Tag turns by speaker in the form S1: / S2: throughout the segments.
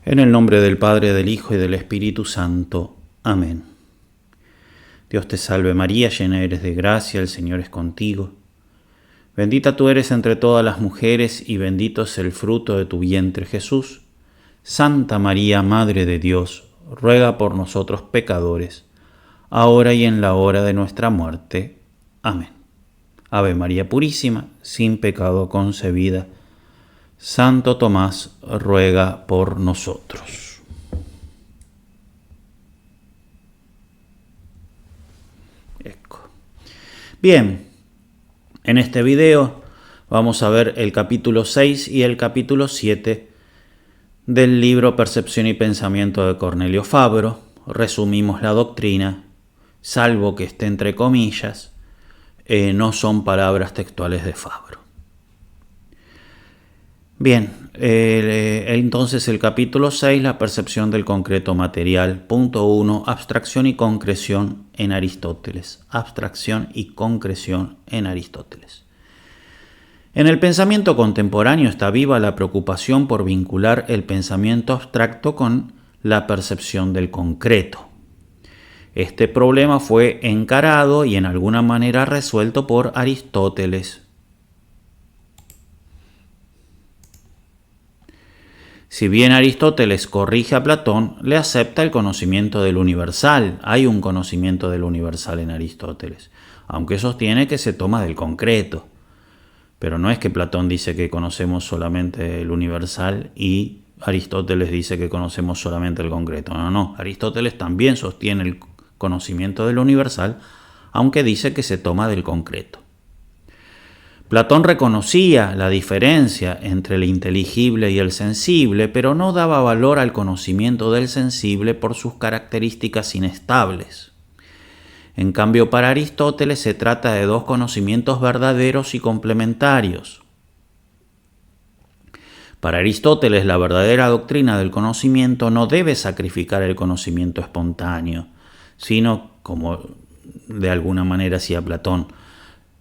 S1: En el nombre del Padre, del Hijo y del Espíritu Santo. Amén. Dios te salve María, llena eres de gracia, el Señor es contigo. Bendita tú eres entre todas las mujeres y bendito es el fruto de tu vientre Jesús. Santa María, Madre de Dios, ruega por nosotros pecadores, ahora y en la hora de nuestra muerte. Amén. Ave María Purísima, sin pecado concebida. Santo Tomás ruega por nosotros. Bien, en este video vamos a ver el capítulo 6 y el capítulo 7 del libro Percepción y Pensamiento de Cornelio Fabro. Resumimos la doctrina, salvo que esté entre comillas, no son palabras textuales de Fabro. Bien, entonces el capítulo 6, la percepción del concreto material. Punto 1, abstracción y concreción en Aristóteles. Abstracción y concreción en Aristóteles. En el pensamiento contemporáneo está viva la preocupación por vincular el pensamiento abstracto con la percepción del concreto. Este problema fue encarado y en alguna manera resuelto por Aristóteles. Si bien Aristóteles corrige a Platón, le acepta el conocimiento del universal. Hay un conocimiento del universal en Aristóteles, aunque sostiene que se toma del concreto. Pero no es que Platón dice que conocemos solamente el universal y Aristóteles dice que conocemos solamente el concreto. No. Aristóteles también sostiene el conocimiento del universal, aunque dice que se toma del concreto. Platón reconocía la diferencia entre el inteligible y el sensible, pero no daba valor al conocimiento del sensible por sus características inestables. En cambio, para Aristóteles se trata de dos conocimientos verdaderos y complementarios. Para Aristóteles, la verdadera doctrina del conocimiento no debe sacrificar el conocimiento espontáneo, sino, como de alguna manera hacía Platón,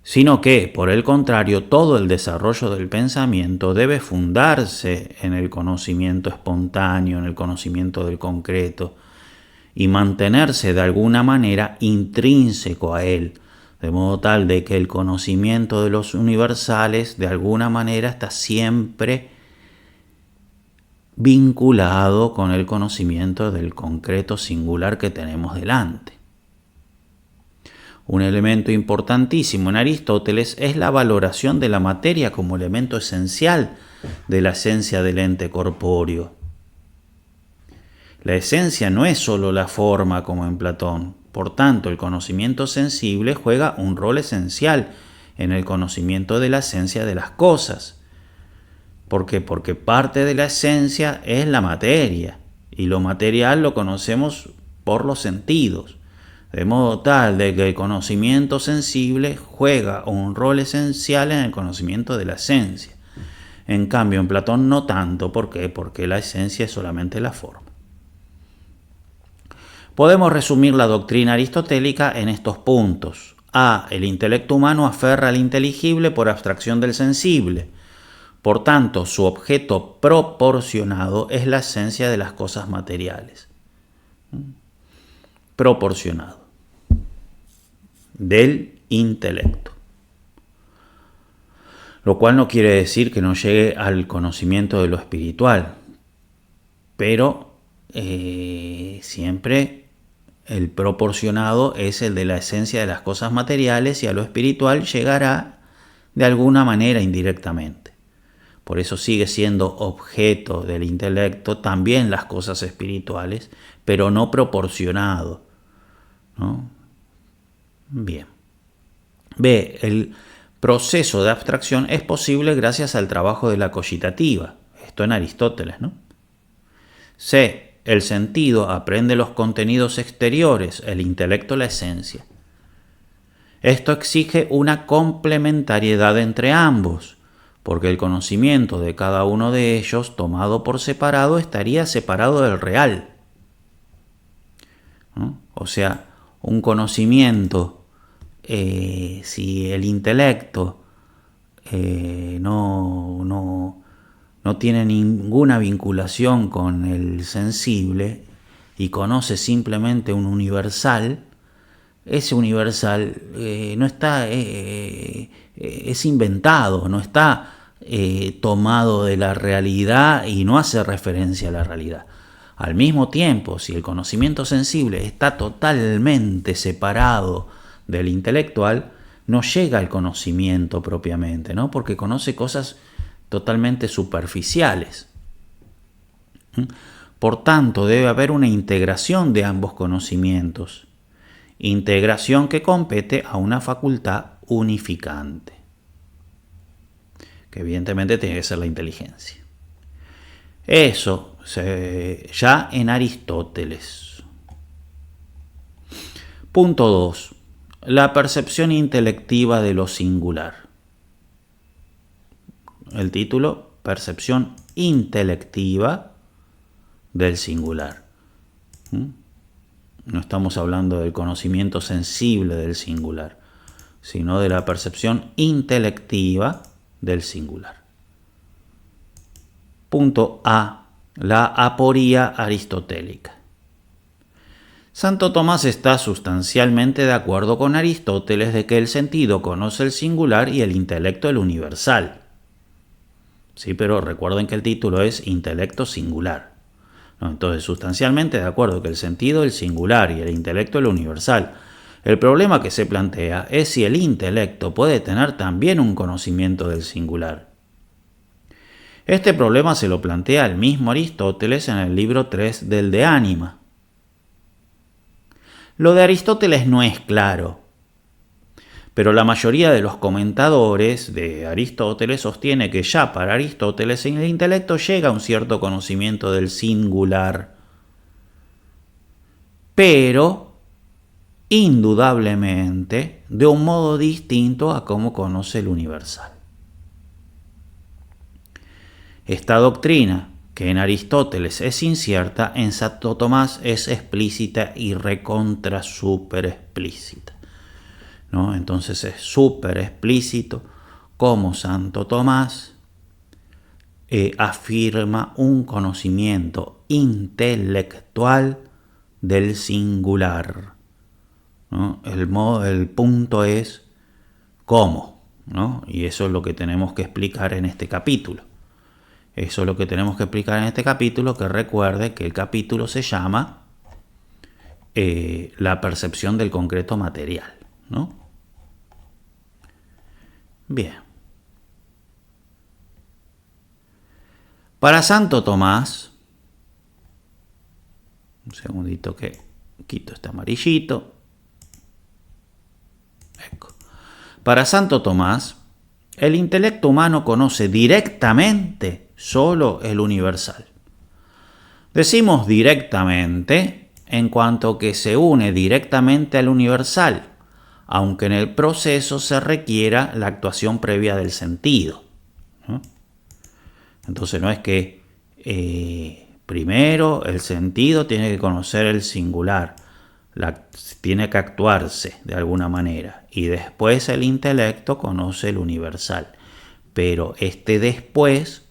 S1: sino que, por el contrario, todo el desarrollo del pensamiento debe fundarse en el conocimiento espontáneo, en el conocimiento del concreto, y mantenerse de alguna manera intrínseco a él, de modo tal de que el conocimiento de los universales de alguna manera está siempre vinculado con el conocimiento del concreto singular que tenemos delante. Un elemento importantísimo en Aristóteles es la valoración de la materia como elemento esencial de la esencia del ente corpóreo. La esencia no es solo la forma como en Platón. Por tanto, el conocimiento sensible juega un rol esencial en el conocimiento de la esencia de las cosas. ¿Por qué? Porque parte de la esencia es la materia y lo material lo conocemos por los sentidos. De modo tal de que el conocimiento sensible juega un rol esencial en el conocimiento de la esencia. En cambio, en Platón no tanto. ¿Por qué? Porque la esencia es solamente la forma. Podemos resumir la doctrina aristotélica en estos puntos. A. El intelecto humano aferra al inteligible por abstracción del sensible. Por tanto, su objeto proporcionado es la esencia de las cosas materiales. Proporcionado del intelecto, lo cual no quiere decir que no llegue al conocimiento de lo espiritual, pero siempre el proporcionado es el de la esencia de las cosas materiales y a lo espiritual llegará de alguna manera indirectamente. Por eso sigue siendo objeto del intelecto también las cosas espirituales, pero no proporcionado, ¿no? Bien. B. El proceso de abstracción es posible gracias al trabajo de la cogitativa. Esto en Aristóteles, ¿no? C. El sentido aprende los contenidos exteriores, el intelecto la esencia. Esto exige una complementariedad entre ambos, porque el conocimiento de cada uno de ellos, tomado por separado, estaría separado del real, ¿no? O sea, un conocimiento, si el intelecto no no tiene ninguna vinculación con el sensible y conoce simplemente un universal, ese universal no está, es inventado, no está tomado de la realidad y no hace referencia a la realidad. Al mismo tiempo, si el conocimiento sensible está totalmente separado del intelectual, no llega al conocimiento propiamente, ¿no? Porque conoce cosas totalmente superficiales. Por tanto, debe haber una integración de ambos conocimientos, integración que compete a una facultad unificante, que evidentemente tiene que ser la inteligencia. Eso ya en Aristóteles. Punto 2. La percepción intelectiva de lo singular. El título, percepción intelectiva del singular. No estamos hablando del conocimiento sensible del singular, sino de la percepción intelectiva del singular. Punto A. La aporía aristotélica. Santo Tomás está sustancialmente de acuerdo con Aristóteles de que el sentido conoce el singular y el intelecto el universal. Sí, pero recuerden que el título es intelecto singular. ¿No? Entonces, sustancialmente de acuerdo que el sentido el singular y el intelecto el universal. El problema que se plantea es si el intelecto puede tener también un conocimiento del singular. Este problema se lo plantea el mismo Aristóteles en el libro 3 del De Anima. Lo de Aristóteles no es claro, pero la mayoría de los comentadores de Aristóteles sostiene que ya para Aristóteles en el intelecto llega a un cierto conocimiento del singular, pero indudablemente de un modo distinto a cómo conoce el universal. Esta doctrina, que en Aristóteles es incierta, en Santo Tomás es explícita y recontra súper explícita, ¿no? Entonces es súper explícito cómo Santo Tomás afirma un conocimiento intelectual del singular, ¿no? El punto es cómo, ¿no? Y eso es lo que tenemos que explicar en este capítulo. Eso es lo que tenemos que explicar en este capítulo, que recuerde que el capítulo se llama la percepción del concreto material, ¿no? Bien. Para Santo Tomás, un segundito que quito este amarillito. Ecco. Para Santo Tomás, el intelecto humano conoce directamente solo el universal. Decimos directamente en cuanto que se une directamente al universal, aunque en el proceso se requiera la actuación previa del sentido, ¿no? Entonces no es que primero el sentido tiene que conocer el singular, tiene que actuarse de alguna manera, y después el intelecto conoce el universal. Pero este después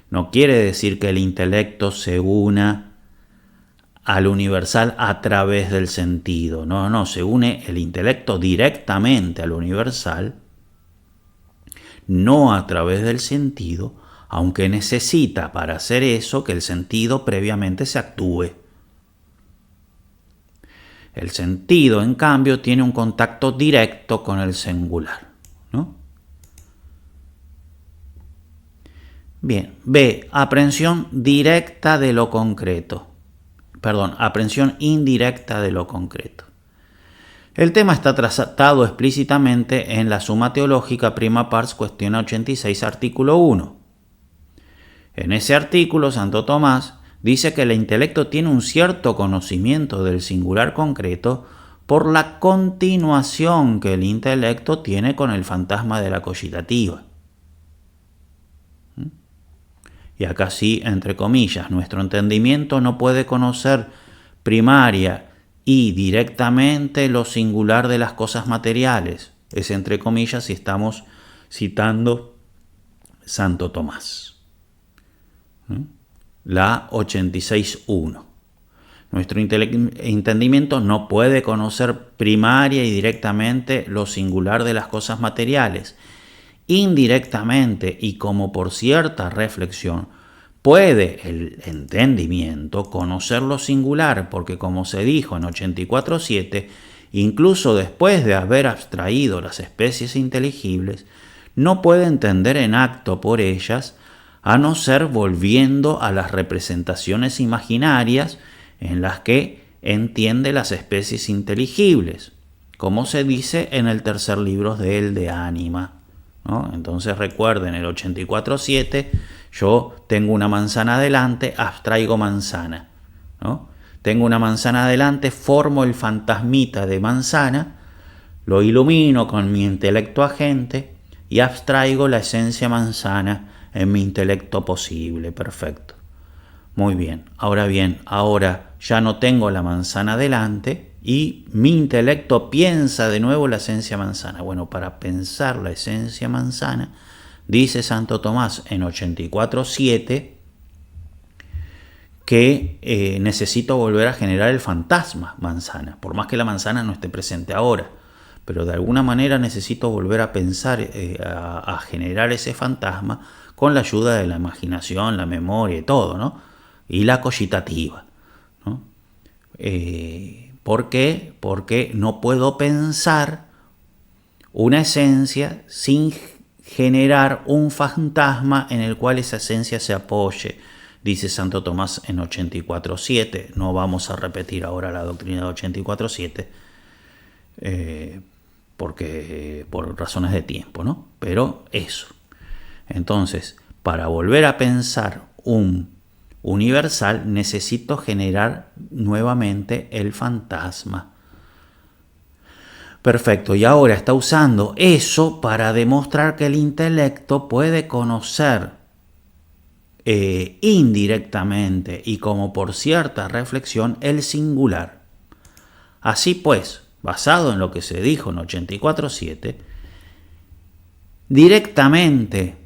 S1: no quiere decir que el intelecto se una al universal a través del sentido. No, se une el intelecto directamente al universal, no a través del sentido, aunque necesita para hacer eso que el sentido previamente se actúe. El sentido, en cambio, tiene un contacto directo con el singular, ¿no? Bien, B. Aprehensión directa de lo concreto. Aprehensión indirecta de lo concreto. El tema está tratado explícitamente en la Suma Teológica Prima Pars, cuestión 86, artículo 1. En ese artículo, Santo Tomás dice que el intelecto tiene un cierto conocimiento del singular concreto por la continuación que el intelecto tiene con el fantasma de la cogitativa. Y acá sí, entre comillas, nuestro entendimiento no puede conocer primaria y directamente lo singular de las cosas materiales. Es entre comillas si estamos citando Santo Tomás. la 86.1. Nuestro entendimiento no puede conocer primaria y directamente lo singular de las cosas materiales. Indirectamente y como por cierta reflexión, puede el entendimiento conocer lo singular, porque como se dijo en 84.7, incluso después de haber abstraído las especies inteligibles, no puede entender en acto por ellas, a no ser volviendo a las representaciones imaginarias en las que entiende las especies inteligibles, como se dice en el tercer libro de Ánima, ¿no? Entonces recuerden, el 84.7, yo tengo una manzana delante, abstraigo manzana, ¿no? Tengo una manzana delante, formo el fantasmita de manzana, lo ilumino con mi intelecto agente y abstraigo la esencia manzana en mi intelecto posible. Perfecto. Muy bien. Ahora ya no tengo la manzana delante y mi intelecto piensa de nuevo la esencia manzana. Bueno, para pensar la esencia manzana, dice Santo Tomás en 84.7 que necesito volver a generar el fantasma manzana, por más que la manzana no esté presente ahora. Pero de alguna manera necesito volver a pensar, a generar ese fantasma con la ayuda de la imaginación, la memoria y todo, ¿no? Y la cogitativa, ¿no? ¿Por qué? Porque no puedo pensar una esencia sin generar un fantasma en el cual esa esencia se apoye, dice Santo Tomás en 84.7. No vamos a repetir ahora la doctrina de 84.7, porque por razones de tiempo, ¿no? Pero eso. Entonces, para volver a pensar un universal, necesito generar nuevamente el fantasma. Perfecto, y ahora está usando eso para demostrar que el intelecto puede conocer indirectamente y como por cierta reflexión el singular. Así pues, basado en lo que se dijo en 84.7, directamente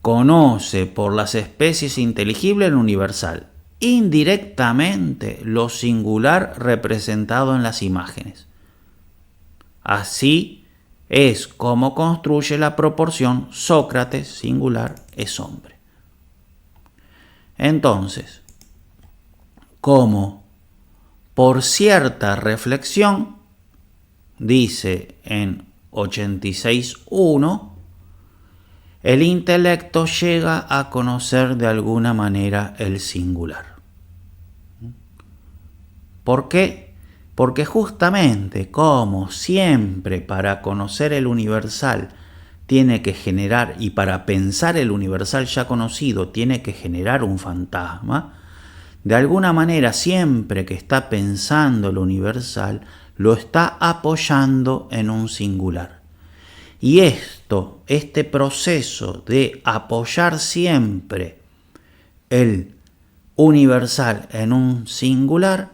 S1: conoce por las especies inteligibles el universal, indirectamente lo singular representado en las imágenes. Así es como construye la proporción Sócrates singular es hombre. Entonces, como por cierta reflexión, dice en 86.1, el intelecto llega a conocer de alguna manera el singular. ¿Por qué? Porque justamente como siempre para conocer el universal tiene que generar, y para pensar el universal ya conocido tiene que generar un fantasma, de alguna manera siempre que está pensando el universal lo está apoyando en un singular. Y este proceso de apoyar siempre el universal en un singular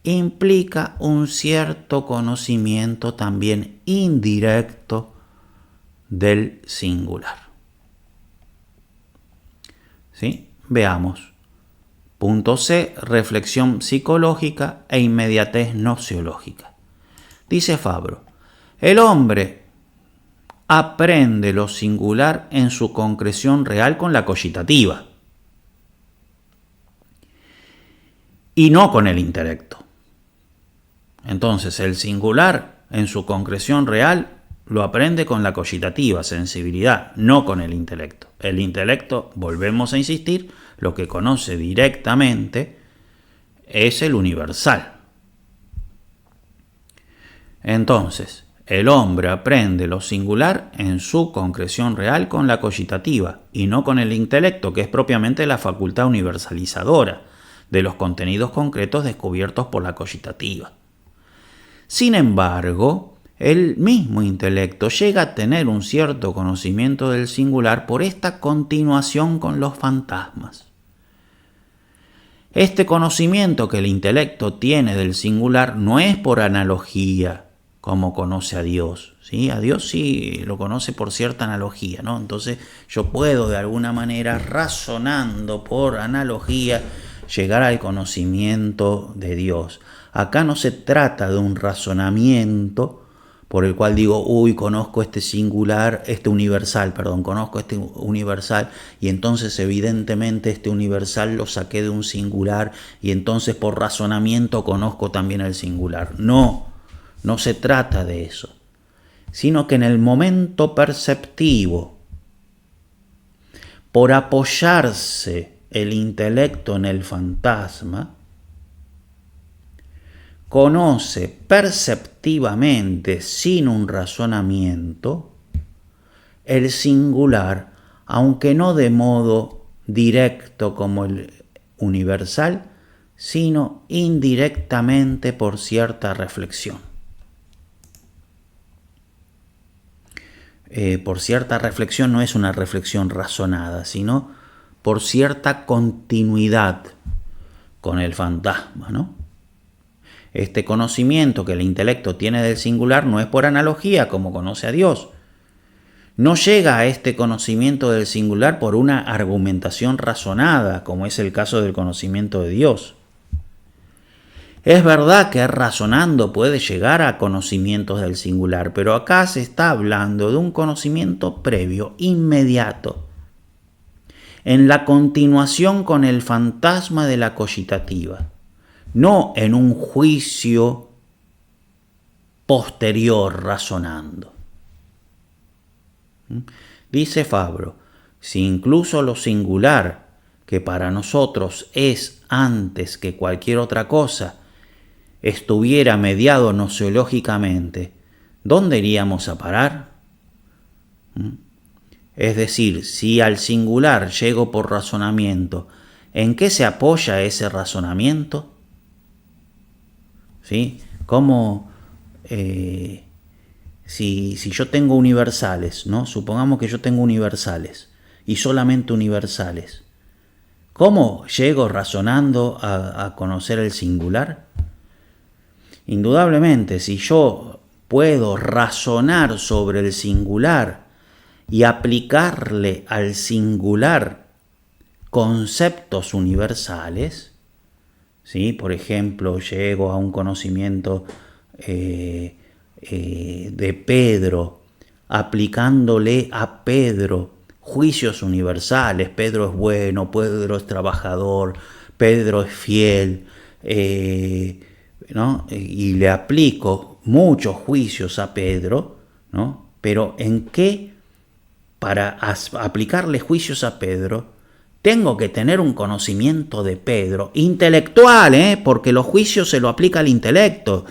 S1: implica un cierto conocimiento también indirecto del singular. ¿Sí? Veamos. Punto C, reflexión psicológica e inmediatez nociológica. Dice Fabro, el hombre aprende lo singular en su concreción real con la cogitativa y no con el intelecto. Entonces, el singular en su concreción real lo aprende con la cogitativa, sensibilidad, no con el intelecto. El intelecto, volvemos a insistir, lo que conoce directamente es el universal. Entonces, el hombre aprende lo singular en su concreción real con la cogitativa y no con el intelecto, que es propiamente la facultad universalizadora de los contenidos concretos descubiertos por la cogitativa. Sin embargo, el mismo intelecto llega a tener un cierto conocimiento del singular por esta continuación con los fantasmas. Este conocimiento que el intelecto tiene del singular no es por analogía, como conoce a Dios, ¿sí? A Dios sí lo conoce por cierta analogía, ¿no? Entonces yo puedo de alguna manera, razonando por analogía, llegar al conocimiento de Dios. Acá no se trata de un razonamiento por el cual digo, conozco este singular, conozco este universal, y entonces evidentemente este universal lo saqué de un singular, y entonces por razonamiento conozco también el singular. No se trata de eso, sino que en el momento perceptivo, por apoyarse el intelecto en el fantasma, conoce perceptivamente, sin un razonamiento, el singular, aunque no de modo directo como el universal, sino indirectamente por cierta reflexión. Por cierta reflexión no es una reflexión razonada, sino por cierta continuidad con el fantasma, ¿no? Este conocimiento que el intelecto tiene del singular no es por analogía, como conoce a Dios. No llega a este conocimiento del singular por una argumentación razonada, como es el caso del conocimiento de Dios. Es verdad que razonando puede llegar a conocimientos del singular, pero acá se está hablando de un conocimiento previo, inmediato, en la continuación con el fantasma de la cogitativa. No en un juicio posterior razonando. Dice Fabro, si incluso lo singular, que para nosotros es antes que cualquier otra cosa, estuviera mediado nociológicamente, ¿dónde iríamos a parar? Es decir, si al singular llego por razonamiento, ¿en qué se apoya ese razonamiento? ¿Sí? Como si yo tengo universales, ¿no? Supongamos que yo tengo universales y solamente universales. ¿Cómo llego razonando a conocer el singular? Indudablemente, si yo puedo razonar sobre el singular y aplicarle al singular conceptos universales, ¿sí? Por ejemplo, llego a un conocimiento de Pedro, aplicándole a Pedro juicios universales. Pedro es bueno, Pedro es trabajador, Pedro es fiel, ¿no? Y le aplico muchos juicios a Pedro, ¿no? Pero ¿en qué? Para aplicarle juicios a Pedro, tengo que tener un conocimiento de Pedro, intelectual, porque los juicios se lo aplica al intelecto,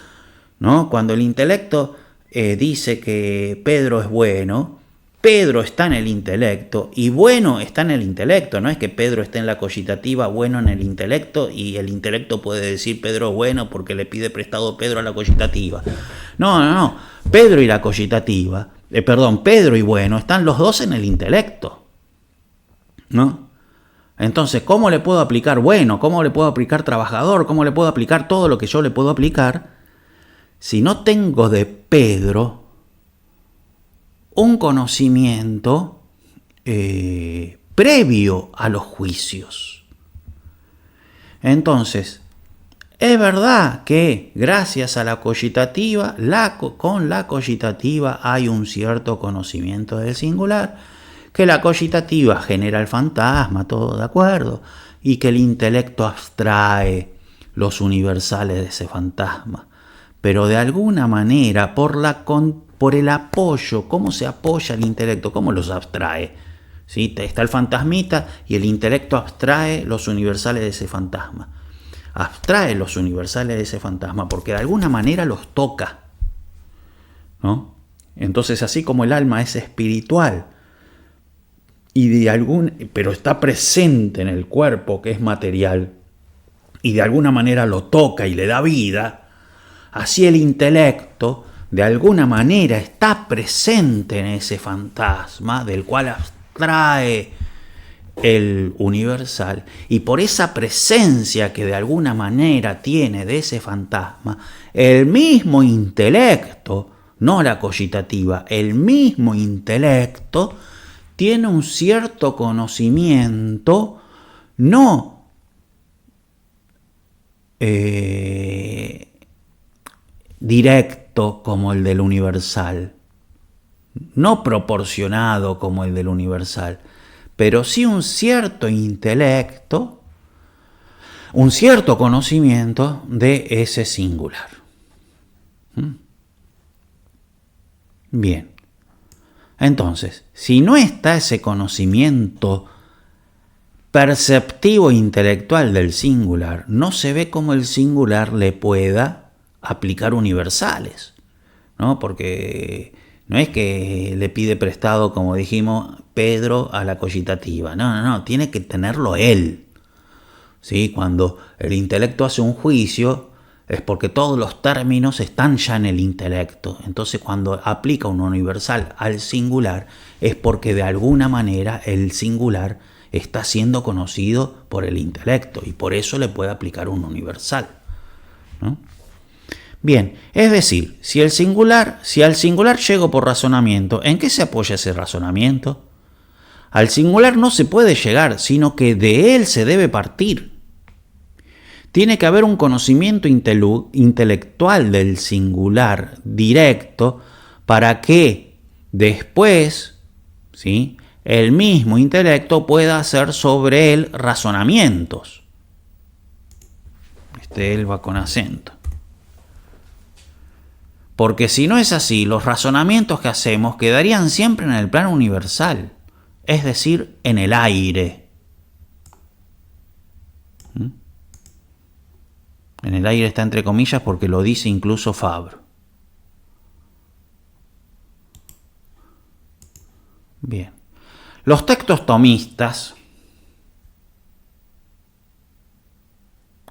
S1: ¿no? Cuando el intelecto dice que Pedro es bueno, Pedro está en el intelecto y bueno está en el intelecto. No es que Pedro esté en la cogitativa, bueno en el intelecto, y el intelecto puede decir Pedro es bueno porque le pide prestado Pedro a la cogitativa. No. Pedro y la cogitativa, Pedro y bueno están los dos en el intelecto, ¿no? Entonces, ¿cómo le puedo aplicar bueno? ¿Cómo le puedo aplicar trabajador? ¿Cómo le puedo aplicar todo lo que yo le puedo aplicar si no tengo de Pedro un conocimiento previo a los juicios? Entonces, es verdad que gracias a la cogitativa, con la cogitativa hay un cierto conocimiento del singular, que la cogitativa genera el fantasma, todo de acuerdo, y que el intelecto abstrae los universales de ese fantasma. Pero de alguna manera, por el apoyo, ¿cómo se apoya el intelecto? ¿Cómo los abstrae? ¿Sí? Está el fantasmita y el intelecto abstrae los universales de ese fantasma. Abstrae los universales de ese fantasma porque de alguna manera los toca, ¿no? Entonces, así como el alma es espiritual, pero está presente en el cuerpo que es material y de alguna manera lo toca y le da vida, así el intelecto de alguna manera está presente en ese fantasma del cual abstrae el universal, y por esa presencia que de alguna manera tiene de ese fantasma, el mismo intelecto, no la cogitativa, el mismo intelecto tiene un cierto conocimiento, no directo como el del universal, no proporcionado como el del universal, pero sí un cierto intelecto, un cierto conocimiento de ese singular. Bien, entonces, si no está ese conocimiento perceptivo e intelectual del singular, no se ve cómo el singular le pueda aplicar universales, ¿no? Porque no es que le pide prestado, como dijimos, Pedro a la cogitativa. No, tiene que tenerlo él. ¿Sí? Cuando el intelecto hace un juicio, es porque todos los términos están ya en el intelecto. Entonces, cuando aplica un universal al singular, es porque de alguna manera el singular está siendo conocido por el intelecto y por eso le puede aplicar un universal, ¿no? Bien, es decir, si al singular llego por razonamiento, ¿en qué se apoya ese razonamiento? Al singular no se puede llegar, sino que de él se debe partir. Tiene que haber un conocimiento intelectual del singular directo para que después, ¿sí?, el mismo intelecto pueda hacer sobre él razonamientos. Él va con acento. Porque si no es así, los razonamientos que hacemos quedarían siempre en el plano universal, es decir, en el aire. En el aire está entre comillas porque lo dice incluso Fabre. Bien. Los textos tomistas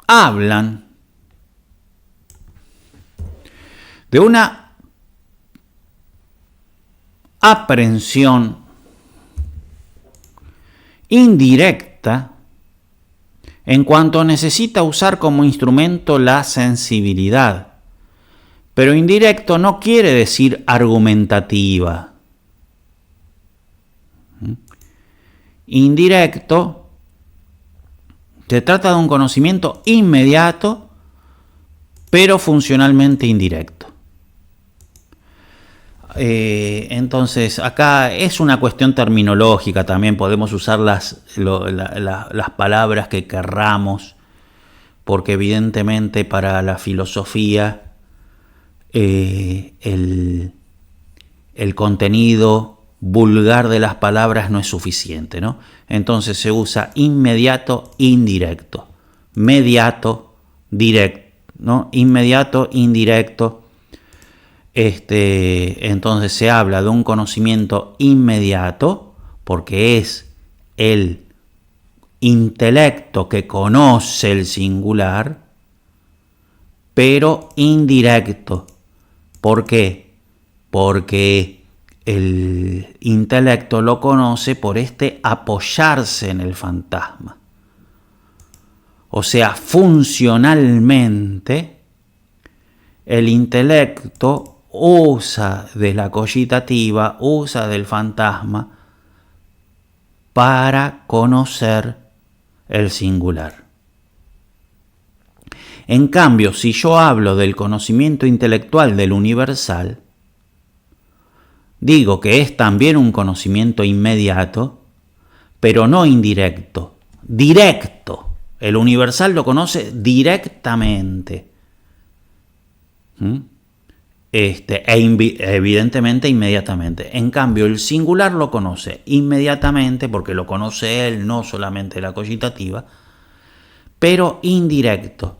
S1: hablan de una aprehensión indirecta en cuanto necesita usar como instrumento la sensibilidad. Pero indirecto no quiere decir argumentativa. Indirecto se trata de un conocimiento inmediato, pero funcionalmente indirecto. Entonces, acá es una cuestión terminológica también, podemos usar las palabras que querramos, porque evidentemente para la filosofía el contenido vulgar de las palabras no es suficiente, ¿no? Entonces se usa inmediato, indirecto, mediato, directo, ¿no? Inmediato, indirecto. Entonces se habla de un conocimiento inmediato porque es el intelecto que conoce el singular, pero indirecto. ¿Por qué? Porque el intelecto lo conoce por apoyarse en el fantasma. O sea, funcionalmente, el intelecto usa de la cogitativa, usa del fantasma para conocer el singular. En cambio, si yo hablo del conocimiento intelectual del universal, digo que es también un conocimiento inmediato, pero no indirecto, directo. El universal lo conoce directamente. Evidentemente inmediatamente. En cambio, el singular lo conoce inmediatamente, porque lo conoce él, no solamente la cogitativa, pero indirecto,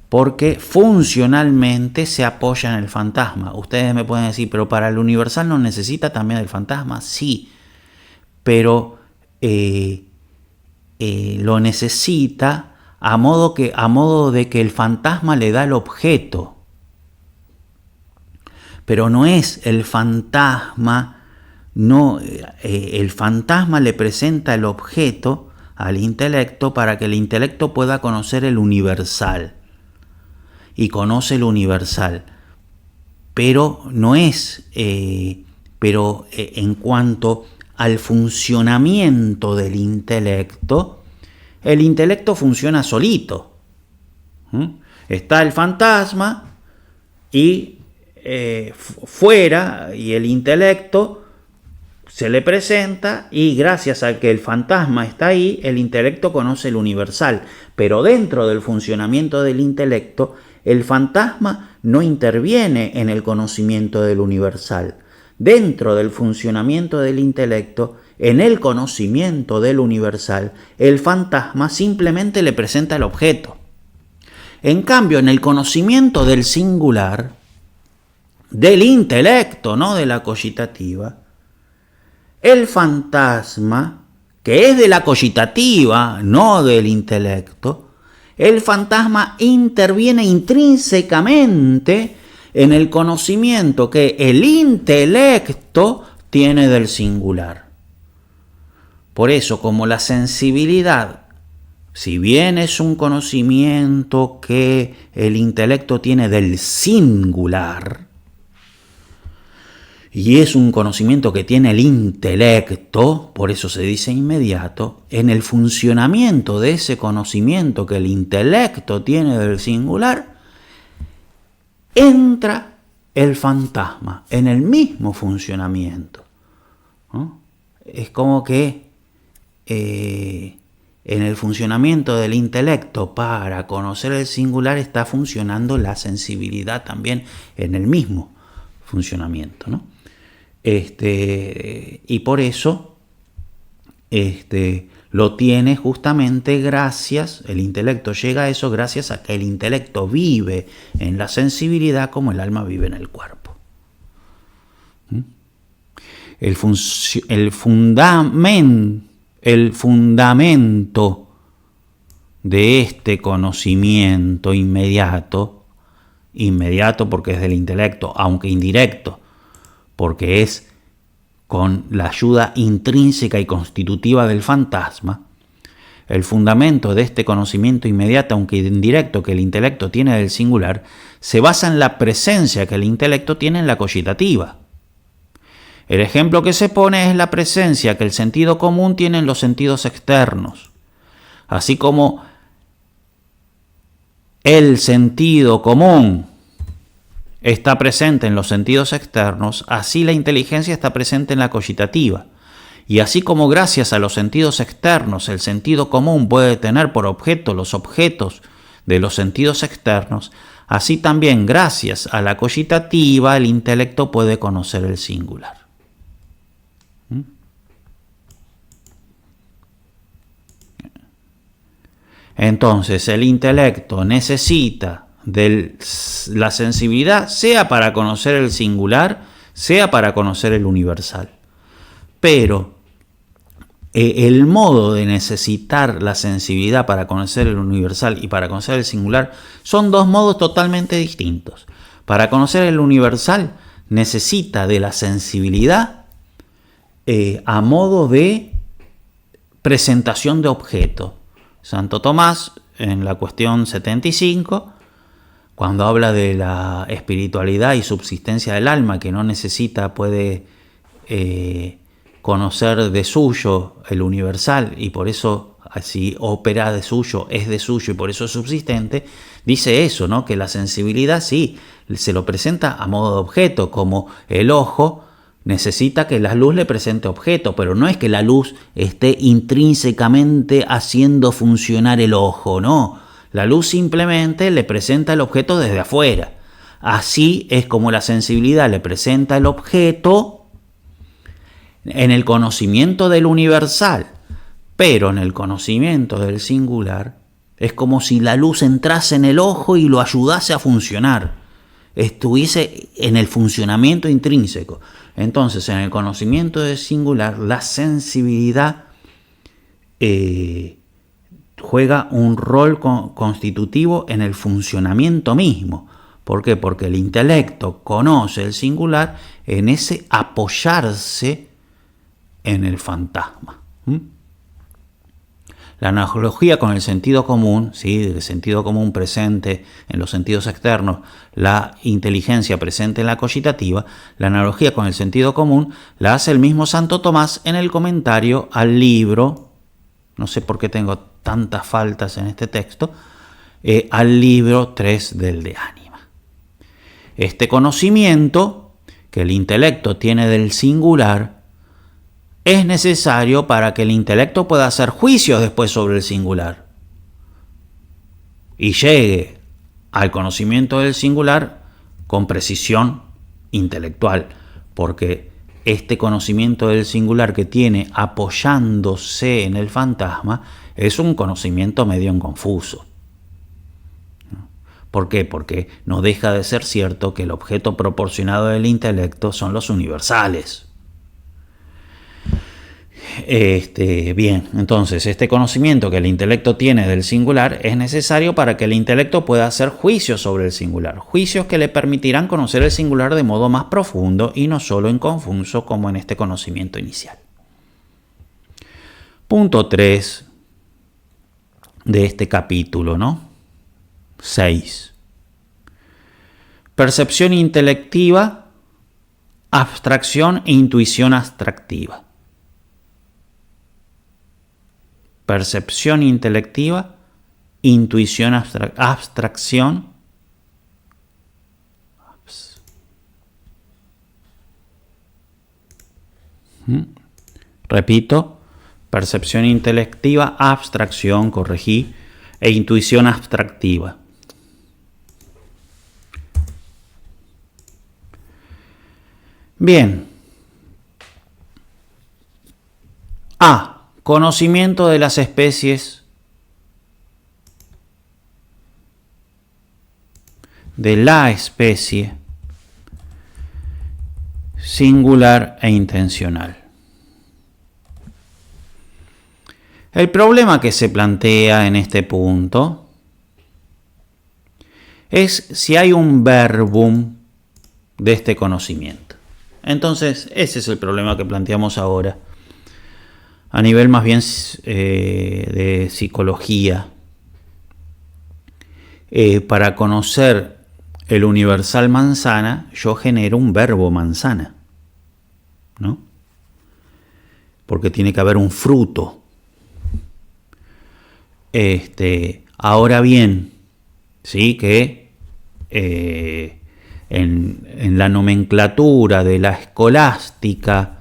S1: porque funcionalmente se apoya en el fantasma. Ustedes me pueden decir, pero para el universal no necesita también el fantasma. Sí, pero lo necesita a modo de que el fantasma le da el objeto. Pero no es el fantasma, no, el fantasma le presenta el objeto al intelecto para que el intelecto pueda conocer el universal. Y conoce el universal. Pero no es, en cuanto al funcionamiento del intelecto, el intelecto funciona solito. Está el fantasma y fuera, y el intelecto se le presenta, y gracias a que el fantasma está ahí, el intelecto conoce el universal. Pero dentro del funcionamiento del intelecto, el fantasma no interviene en el conocimiento del universal. Dentro del funcionamiento del intelecto, en el conocimiento del universal, el fantasma simplemente le presenta el objeto. En cambio, en el conocimiento del singular, del intelecto, no de la cogitativa, el fantasma, que es de la cogitativa, no del intelecto, el fantasma interviene intrínsecamente en el conocimiento que el intelecto tiene del singular. Por eso, como la sensibilidad, si bien es un conocimiento que el intelecto tiene del singular, y es un conocimiento que tiene el intelecto, por eso se dice inmediato, en el funcionamiento de ese conocimiento que el intelecto tiene del singular, entra el fantasma en el mismo funcionamiento, ¿no? Es como que en el funcionamiento del intelecto para conocer el singular está funcionando la sensibilidad también en el mismo funcionamiento, ¿no? Y por eso lo tiene justamente gracias, el intelecto llega a eso gracias a que el intelecto vive en la sensibilidad como el alma vive en el cuerpo. El fundamento de este conocimiento inmediato porque es del intelecto, aunque indirecto, porque es con la ayuda intrínseca y constitutiva del fantasma, el fundamento de este conocimiento inmediato, aunque indirecto, que el intelecto tiene del singular, se basa en la presencia que el intelecto tiene en la cogitativa. El ejemplo que se pone es la presencia que el sentido común tiene en los sentidos externos. Así como el sentido común está presente en los sentidos externos, así la inteligencia está presente en la cogitativa. Y así como gracias a los sentidos externos el sentido común puede tener por objeto los objetos de los sentidos externos, así también gracias a la cogitativa el intelecto puede conocer el singular. Entonces el intelecto necesita de la sensibilidad, sea para conocer el singular, sea para conocer el universal. Pero el modo de necesitar la sensibilidad para conocer el universal y para conocer el singular son dos modos totalmente distintos. Para conocer el universal necesita de la sensibilidad a modo de presentación de objeto. Santo Tomás, en la cuestión 75, cuando habla de la espiritualidad y subsistencia del alma, que no necesita, puede conocer de suyo el universal, y por eso así opera de suyo, es de suyo, y por eso es subsistente, dice eso, ¿no? Que la sensibilidad sí, se lo presenta a modo de objeto, como el ojo necesita que la luz le presente objeto, pero no es que la luz esté intrínsecamente haciendo funcionar el ojo, no. La luz simplemente le presenta el objeto desde afuera. Así es como la sensibilidad le presenta el objeto en el conocimiento del universal, pero en el conocimiento del singular es como si la luz entrase en el ojo y lo ayudase a funcionar, estuviese en el funcionamiento intrínseco. Entonces, en el conocimiento del singular, la sensibilidad juega un rol constitutivo en el funcionamiento mismo. ¿Por qué? Porque el intelecto conoce el singular en ese apoyarse en el fantasma. La analogía con el sentido común, ¿sí? El sentido común presente en los sentidos externos, la inteligencia presente en la cogitativa, la analogía con el sentido común la hace el mismo Santo Tomás en el comentario al libro, no sé por qué tengo tantas faltas en este texto, al libro 3 del De Ánima. Este conocimiento que el intelecto tiene del singular es necesario para que el intelecto pueda hacer juicios después sobre el singular y llegue al conocimiento del singular con precisión intelectual, porque este conocimiento del singular que tiene apoyándose en el fantasma es un conocimiento medio confuso. ¿Por qué? Porque no deja de ser cierto que el objeto proporcionado del intelecto son los universales. Bien, entonces este conocimiento que el intelecto tiene del singular es necesario para que el intelecto pueda hacer juicios sobre el singular, juicios que le permitirán conocer el singular de modo más profundo y no solo en confuso como en este conocimiento inicial. Punto 3 de este capítulo, ¿no? 6. Percepción intelectiva, abstracción e intuición abstractiva. Percepción intelectiva, intuición, abstracción. Repito, percepción intelectiva, abstracción, corregí, e intuición abstractiva. Bien. A. Conocimiento de las especies de la especie singular e intencional. El problema que se plantea en este punto es si hay un verbum de este conocimiento. Entonces, ese es el problema que planteamos ahora. A nivel más bien de psicología, para conocer el universal manzana, yo genero un verbo manzana, ¿no? Porque tiene que haber un fruto. Ahora bien, sí que en la nomenclatura de la escolástica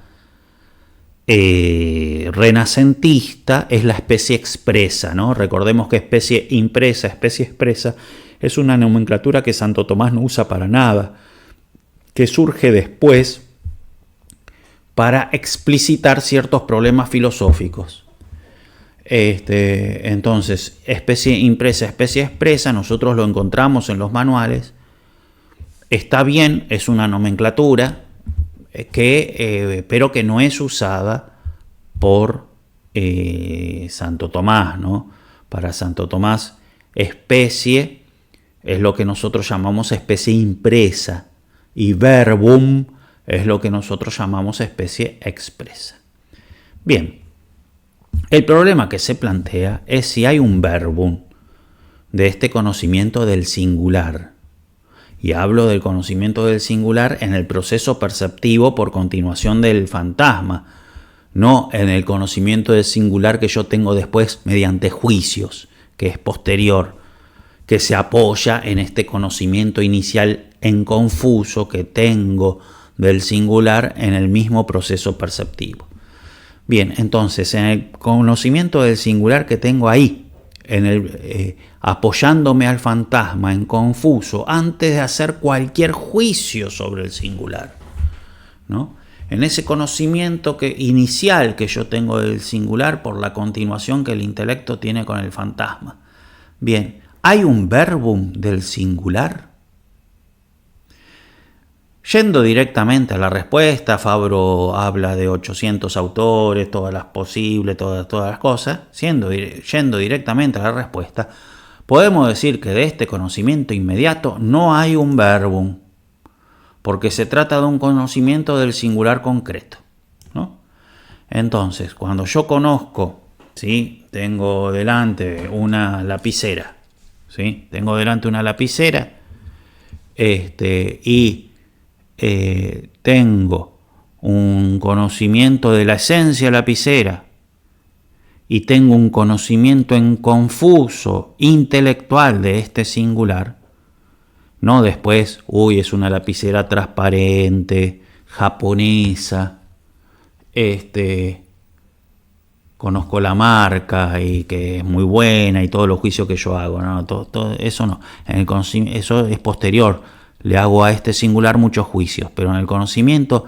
S1: renacentista es la especie expresa, ¿no? Recordemos que especie impresa, especie expresa es una nomenclatura que Santo Tomás no usa para nada, que surge después para explicitar ciertos problemas filosóficos. Entonces, especie impresa, especie expresa, nosotros lo encontramos en los manuales. Está bien, es una nomenclatura pero que no es usada por Santo Tomás, ¿no? Para Santo Tomás, especie es lo que nosotros llamamos especie impresa y verbum es lo que nosotros llamamos especie expresa. Bien, el problema que se plantea es si hay un verbum de este conocimiento del singular. Y hablo del conocimiento del singular en el proceso perceptivo por continuación del fantasma, no en el conocimiento del singular que yo tengo después mediante juicios, que es posterior, que se apoya en este conocimiento inicial en confuso que tengo del singular en el mismo proceso perceptivo. Bien, entonces en el conocimiento del singular que tengo ahí, apoyándome al fantasma en confuso antes de hacer cualquier juicio sobre el singular, ¿no? En ese conocimiento inicial que yo tengo del singular por la continuación que el intelecto tiene con el fantasma. Bien, ¿hay un verbum del singular? Yendo directamente a la respuesta, Fabro habla de 800 autores, todas las posibles, todas las cosas. Yendo directamente a la respuesta, podemos decir que de este conocimiento inmediato no hay un verbum, porque se trata de un conocimiento del singular concreto, ¿no? Entonces, cuando yo conozco, ¿sí? Tengo delante una lapicera, ¿sí? Tengo delante una lapicera, y tengo un conocimiento de la esencia lapicera y tengo un conocimiento en confuso intelectual de este singular, no después, es una lapicera transparente, japonesa, conozco la marca y que es muy buena y todos los juicios que yo hago, ¿no? Todo eso no. Eso es posterior. Le hago a este singular muchos juicios, pero en el conocimiento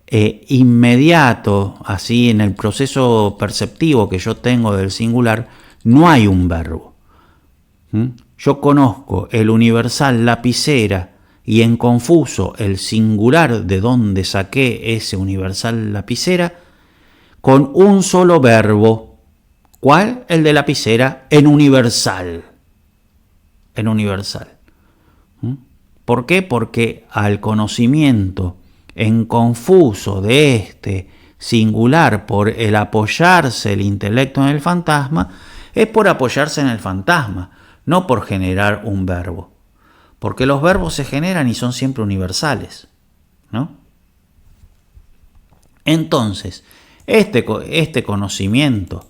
S1: inmediato, así en el proceso perceptivo que yo tengo del singular, no hay un verbo. Yo conozco el universal lapicera y en confuso el singular de donde saqué ese universal lapicera con un solo verbo. ¿Cuál? El de lapicera en universal. En universal. ¿Por qué? Porque al conocimiento en confuso de este singular por el apoyarse el intelecto en el fantasma, es por apoyarse en el fantasma, no por generar un verbo. Porque los verbos se generan y son siempre universales, ¿no? Entonces, este conocimiento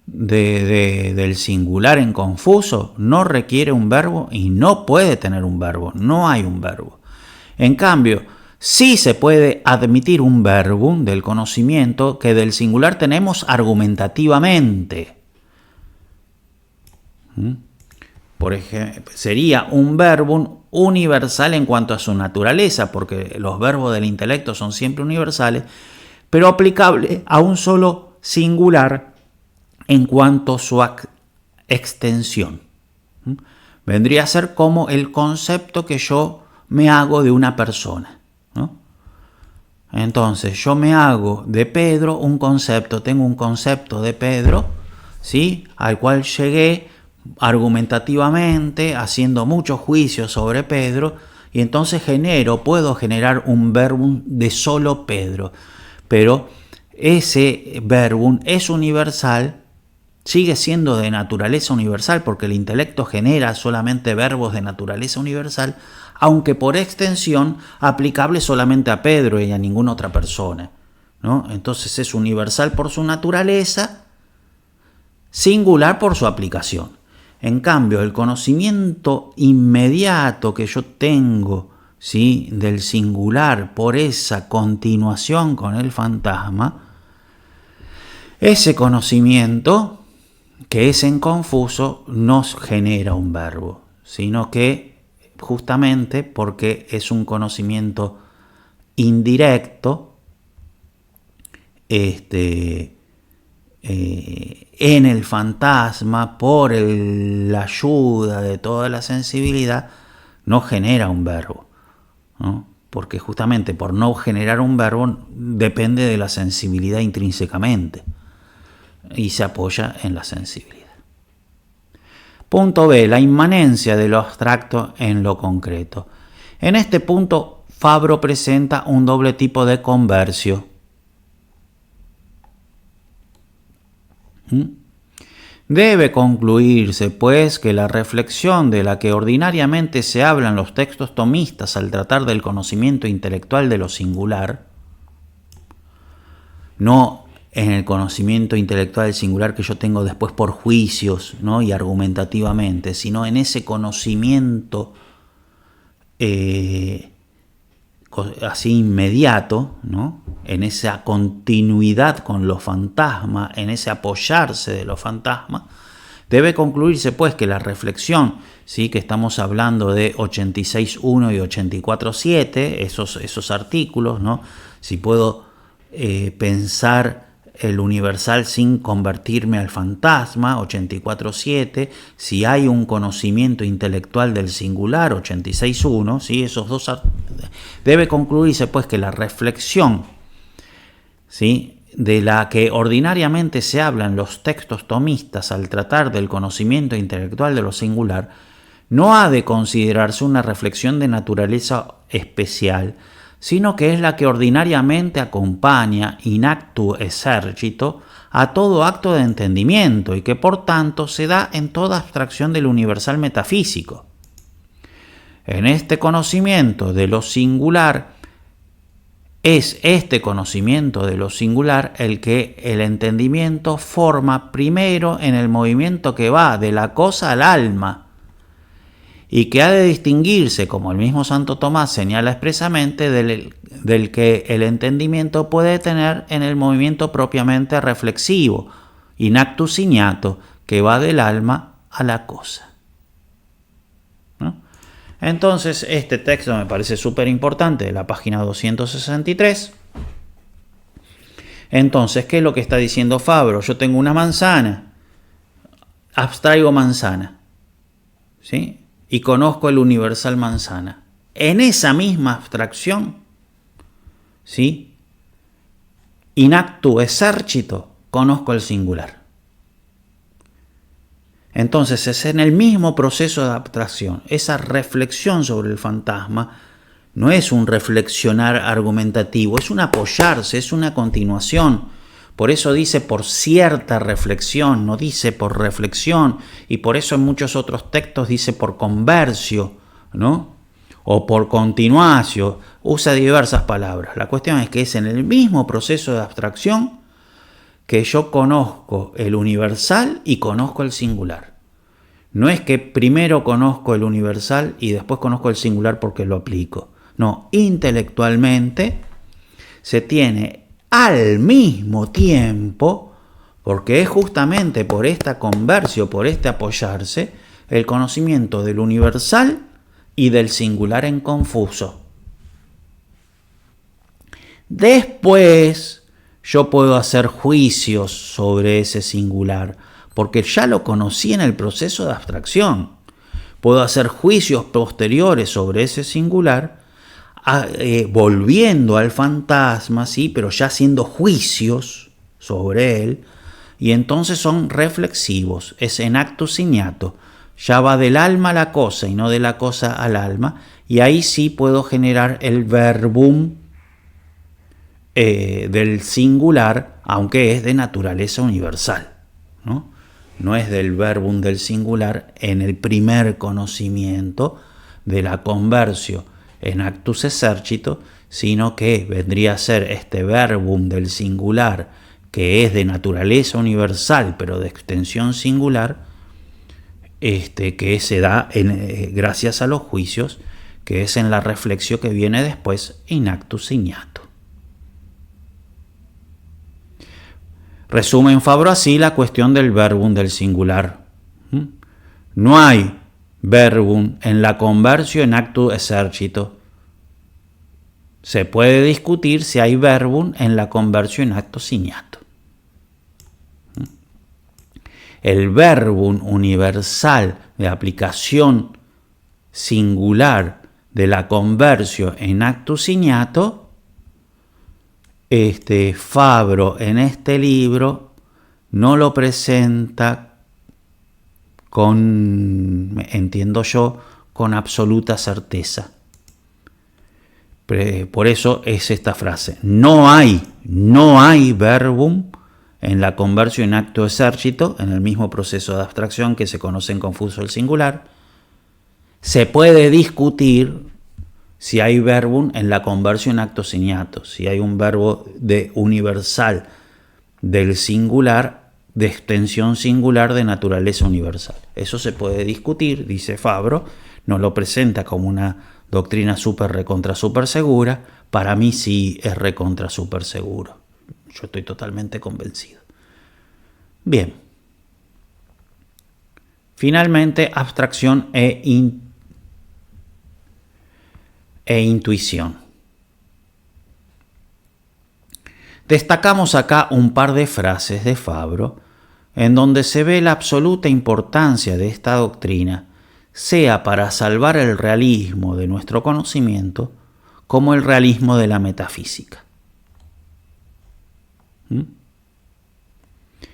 S1: del singular en confuso no requiere un verbo y no puede tener un verbo, no hay un verbo. En cambio, sí se puede admitir un verbo del conocimiento que del singular tenemos argumentativamente. Por ejemplo, sería un verbo universal en cuanto a su naturaleza, porque los verbos del intelecto son siempre universales, pero aplicable a un solo singular en cuanto a su extensión. Vendría a ser como el concepto que yo me hago de una persona, ¿no? Entonces, yo me hago de Pedro un concepto, tengo un concepto de Pedro, ¿sí? Al cual llegué argumentativamente, haciendo muchos juicios sobre Pedro, y entonces puedo generar un verbum de solo Pedro. Pero ese verbum es universal, sigue siendo de naturaleza universal, porque el intelecto genera solamente verbos de naturaleza universal, aunque por extensión aplicable solamente a Pedro y a ninguna otra persona, ¿no? Entonces es universal por su naturaleza, singular por su aplicación. En cambio, el conocimiento inmediato que yo tengo, ¿sí?, del singular por esa continuación con el fantasma, ese conocimiento que es en confuso no genera un verbo, sino que justamente porque es un conocimiento indirecto, en el fantasma, por la ayuda de toda la sensibilidad, no genera un verbo, ¿no? Porque justamente por no generar un verbo depende de la sensibilidad intrínsecamente y se apoya en la sensibilidad. Punto B. La inmanencia de lo abstracto en lo concreto. En este punto, Fabro presenta un doble tipo de conversio. Debe concluirse, pues, que la reflexión de la que ordinariamente se habla en los textos tomistas al tratar del conocimiento intelectual de lo singular, no en el conocimiento intelectual del singular que yo tengo después por juicios, ¿no?, y argumentativamente, sino en ese conocimiento así inmediato, ¿no?, en esa continuidad con los fantasmas, en ese apoyarse de los fantasmas, debe concluirse, pues, que la reflexión, ¿sí?, que estamos hablando de 86.1 y 84.7, esos artículos, ¿no?, si puedo pensar el universal sin convertirme al fantasma, 84.7, si hay un conocimiento intelectual del singular, 86.1, ¿sí?, esos dos debe concluirse, pues, que la reflexión, ¿sí?, de la que ordinariamente se habla en los textos tomistas al tratar del conocimiento intelectual de lo singular, no ha de considerarse una reflexión de naturaleza especial, sino que es la que ordinariamente acompaña in actu exercito a todo acto de entendimiento y que por tanto se da en toda abstracción del universal metafísico. En este conocimiento de lo singular, es este conocimiento de lo singular el que el entendimiento forma primero en el movimiento que va de la cosa al alma y que ha de distinguirse, como el mismo Santo Tomás señala expresamente, del que el entendimiento puede tener en el movimiento propiamente reflexivo, in actu signato, que va del alma a la cosa. ¿No? Entonces, este texto me parece súper importante, de la página 263. Entonces, ¿qué es lo que está diciendo Fabro? Yo tengo una manzana, abstraigo manzana, ¿sí? Y conozco el universal manzana. En esa misma abstracción, ¿sí? In actu exercito, conozco el singular. Entonces es en el mismo proceso de abstracción. Esa reflexión sobre el fantasma no es un reflexionar argumentativo, es un apoyarse, es una continuación. Por eso dice por cierta reflexión, no dice por reflexión, y por eso en muchos otros textos dice por conversio, ¿no? O por continuación, usa diversas palabras. La cuestión es que es en el mismo proceso de abstracción que yo conozco el universal y conozco el singular. No es que primero conozco el universal y después conozco el singular porque lo aplico. No, intelectualmente se tiene al mismo tiempo, porque es justamente por esta conversión, por este apoyarse, el conocimiento del universal y del singular en confuso. Después yo puedo hacer juicios sobre ese singular, porque ya lo conocí en el proceso de abstracción. Puedo hacer juicios posteriores sobre ese singular, volviendo al fantasma, sí, pero ya haciendo juicios sobre él, y entonces son reflexivos, es en actu signato, ya va del alma a la cosa y no de la cosa al alma, y ahí sí puedo generar el verbum del singular, aunque es de naturaleza universal, ¿no? No es del verbum del singular en el primer conocimiento de la conversión en actus exercito, sino que vendría a ser este verbum del singular que es de naturaleza universal pero de extensión singular, que se da gracias a los juicios, que es en la reflexión que viene después in actus signato. Resume en Fabro así la cuestión del verbum del singular. No hay verbum en la conversión en actu exercito. Se puede discutir si hay verbum en la conversión en actu signato. El verbum universal de aplicación singular de la conversión en actu signato, Fabro en este libro no lo presenta entiendo yo, con absoluta certeza. Por eso es esta frase. No hay verbum en la conversión en actu exercito, en el mismo proceso de abstracción que se conoce en confuso el singular. Se puede discutir si hay verbum en la conversión en actu signato, si hay un verbo de universal del singular, de extensión singular de naturaleza universal. Eso se puede discutir, dice Fabro, no lo presenta como una doctrina super segura. Para mí sí es recontra super seguro. Yo estoy totalmente convencido. Bien. Finalmente, abstracción e intuición. Destacamos acá un par de frases de Fabro en donde se ve la absoluta importancia de esta doctrina, sea para salvar el realismo de nuestro conocimiento, como el realismo de la metafísica.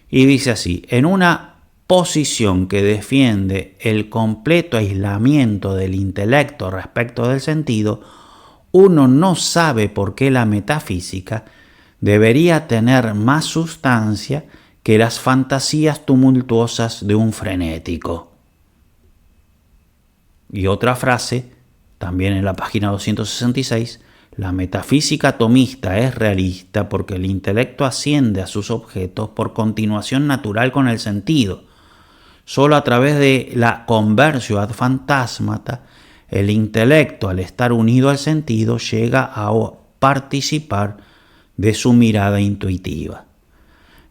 S1: Y dice así: en una posición que defiende el completo aislamiento del intelecto respecto del sentido, uno no sabe por qué la metafísica debería tener más sustancia que las fantasías tumultuosas de un frenético. Y otra frase, también en la página 266, la metafísica tomista es realista porque el intelecto asciende a sus objetos por continuación natural con el sentido. Solo a través de la conversión ad phantasmata, el intelecto, al estar unido al sentido, llega a participar de su mirada intuitiva.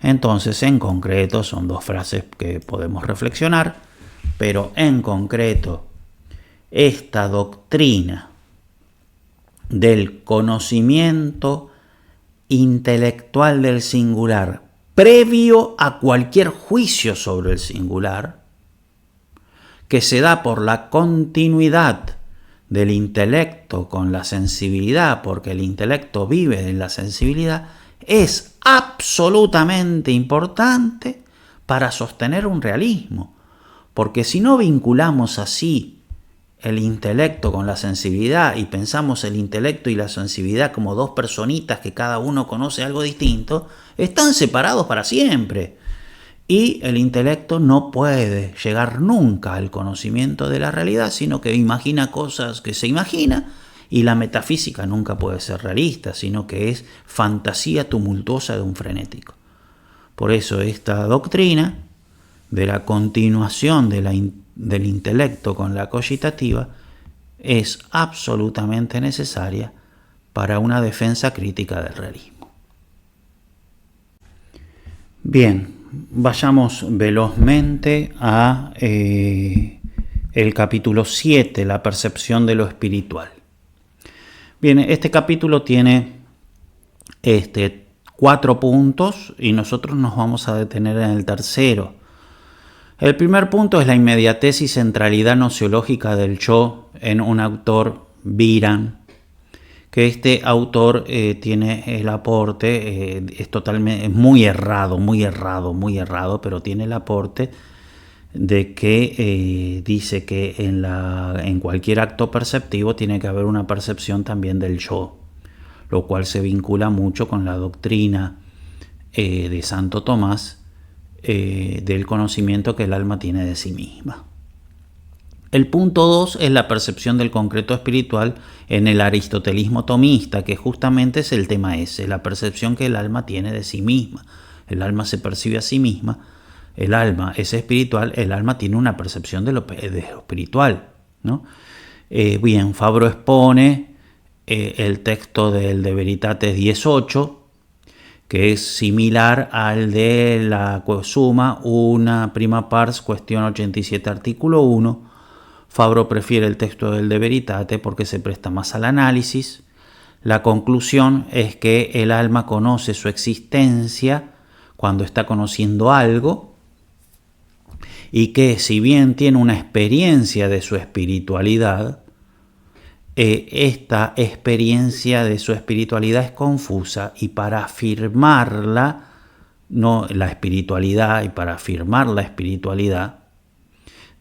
S1: Entonces, en concreto, son dos frases que podemos reflexionar, pero en concreto, esta doctrina del conocimiento intelectual del singular previo a cualquier juicio sobre el singular, que se da por la continuidad del intelecto con la sensibilidad, porque el intelecto vive en la sensibilidad, es absolutamente importante para sostener un realismo, porque si no vinculamos así el intelecto con la sensibilidad y pensamos el intelecto y la sensibilidad como dos personitas que cada uno conoce algo distinto, están separados para siempre. Y el intelecto no puede llegar nunca al conocimiento de la realidad, sino que imagina cosas que se imagina, y la metafísica nunca puede ser realista, sino que es fantasía tumultuosa de un frenético. Por eso esta doctrina de la continuación del intelecto con la cogitativa es absolutamente necesaria para una defensa crítica del realismo. Bien, vayamos velozmente a el capítulo 7, la percepción de lo espiritual. Bien, este capítulo tiene 4 puntos y nosotros nos vamos a detener en el tercero. El primer punto es la inmediatez y centralidad nociológica del yo en un autor, Biran, que este autor tiene el aporte, es muy errado, pero tiene el aporte de que dice que en cualquier acto perceptivo tiene que haber una percepción también del yo, lo cual se vincula mucho con la doctrina de Santo Tomás, del conocimiento que el alma tiene de sí misma. El punto 2 es la percepción del concreto espiritual en el aristotelismo tomista, que justamente es el tema ese, la percepción que el alma tiene de sí misma. El alma se percibe a sí misma, el alma es espiritual, el alma tiene una percepción de lo espiritual, ¿no? Bien, Fabro expone el texto del De Veritatis 18, que es similar al de la Suma una prima pars, cuestión 87, artículo 1. Fabro prefiere el texto del De Veritate porque se presta más al análisis. La conclusión es que el alma conoce su existencia cuando está conociendo algo, y que si bien tiene una experiencia de su espiritualidad, esta experiencia de su espiritualidad es confusa, y para afirmarla, la espiritualidad,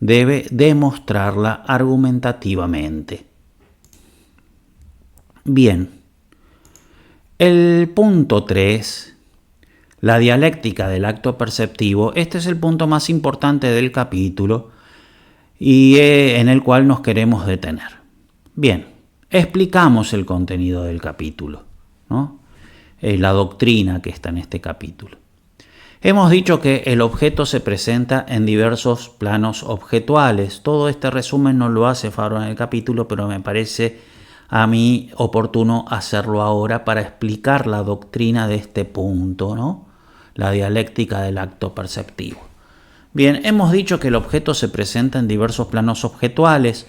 S1: debe demostrarla argumentativamente. Bien, el punto 3, la dialéctica del acto perceptivo, este es el punto más importante del capítulo y en el cual nos queremos detener. Bien, explicamos el contenido del capítulo, ¿no? La doctrina que está en este capítulo. Hemos dicho que el objeto se presenta en diversos planos objetuales. Todo este resumen no lo hace Fabro en el capítulo, pero me parece a mí oportuno hacerlo ahora para explicar la doctrina de este punto, ¿no? La dialéctica del acto perceptivo. Bien, hemos dicho que el objeto se presenta en diversos planos objetuales.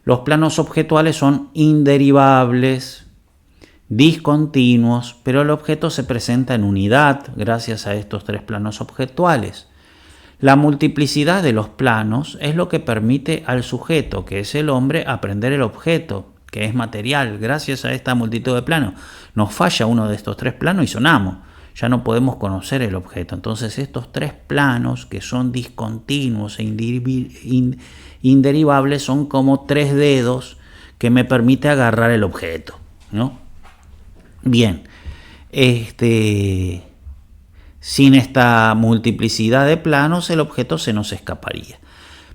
S1: Los planos objetuales son inderivables, discontinuos, pero el objeto se presenta en unidad gracias a estos 3 planos objetuales. La multiplicidad de los planos es lo que permite al sujeto, que es el hombre, aprender el objeto, que es material. Gracias a esta multitud de planos nos falla uno de estos 3 planos y sonamos. Ya no podemos conocer el objeto. Entonces estos 3 planos, que son discontinuos e inderivables, son como 3 dedos que me permite agarrar el objeto, ¿no? Bien, sin esta multiplicidad de planos, el objeto se nos escaparía.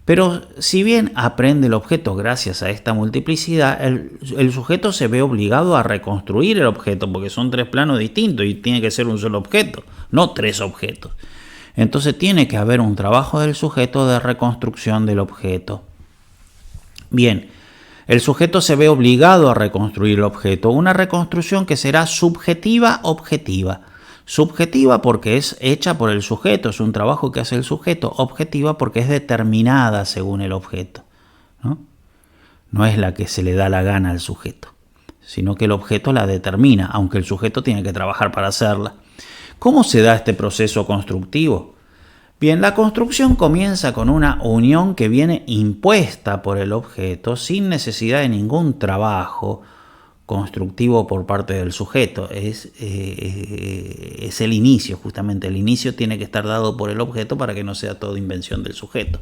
S1: Pero si bien aprende el objeto gracias a esta multiplicidad, el sujeto se ve obligado a reconstruir el objeto, porque son 3 planos distintos y tiene que ser un solo objeto, no 3 objetos. Entonces tiene que haber un trabajo del sujeto de reconstrucción del objeto. Bien, el sujeto se ve obligado a reconstruir el objeto, una reconstrucción que será subjetiva-objetiva. Subjetiva porque es hecha por el sujeto, es un trabajo que hace el sujeto. Objetiva porque es determinada según el objeto, ¿no? No es la que se le da la gana al sujeto, sino que el objeto la determina, aunque el sujeto tiene que trabajar para hacerla. ¿Cómo se da este proceso constructivo? Bien, la construcción comienza con una unión que viene impuesta por el objeto sin necesidad de ningún trabajo constructivo por parte del sujeto. Es el inicio, justamente. El inicio tiene que estar dado por el objeto para que no sea todo invención del sujeto,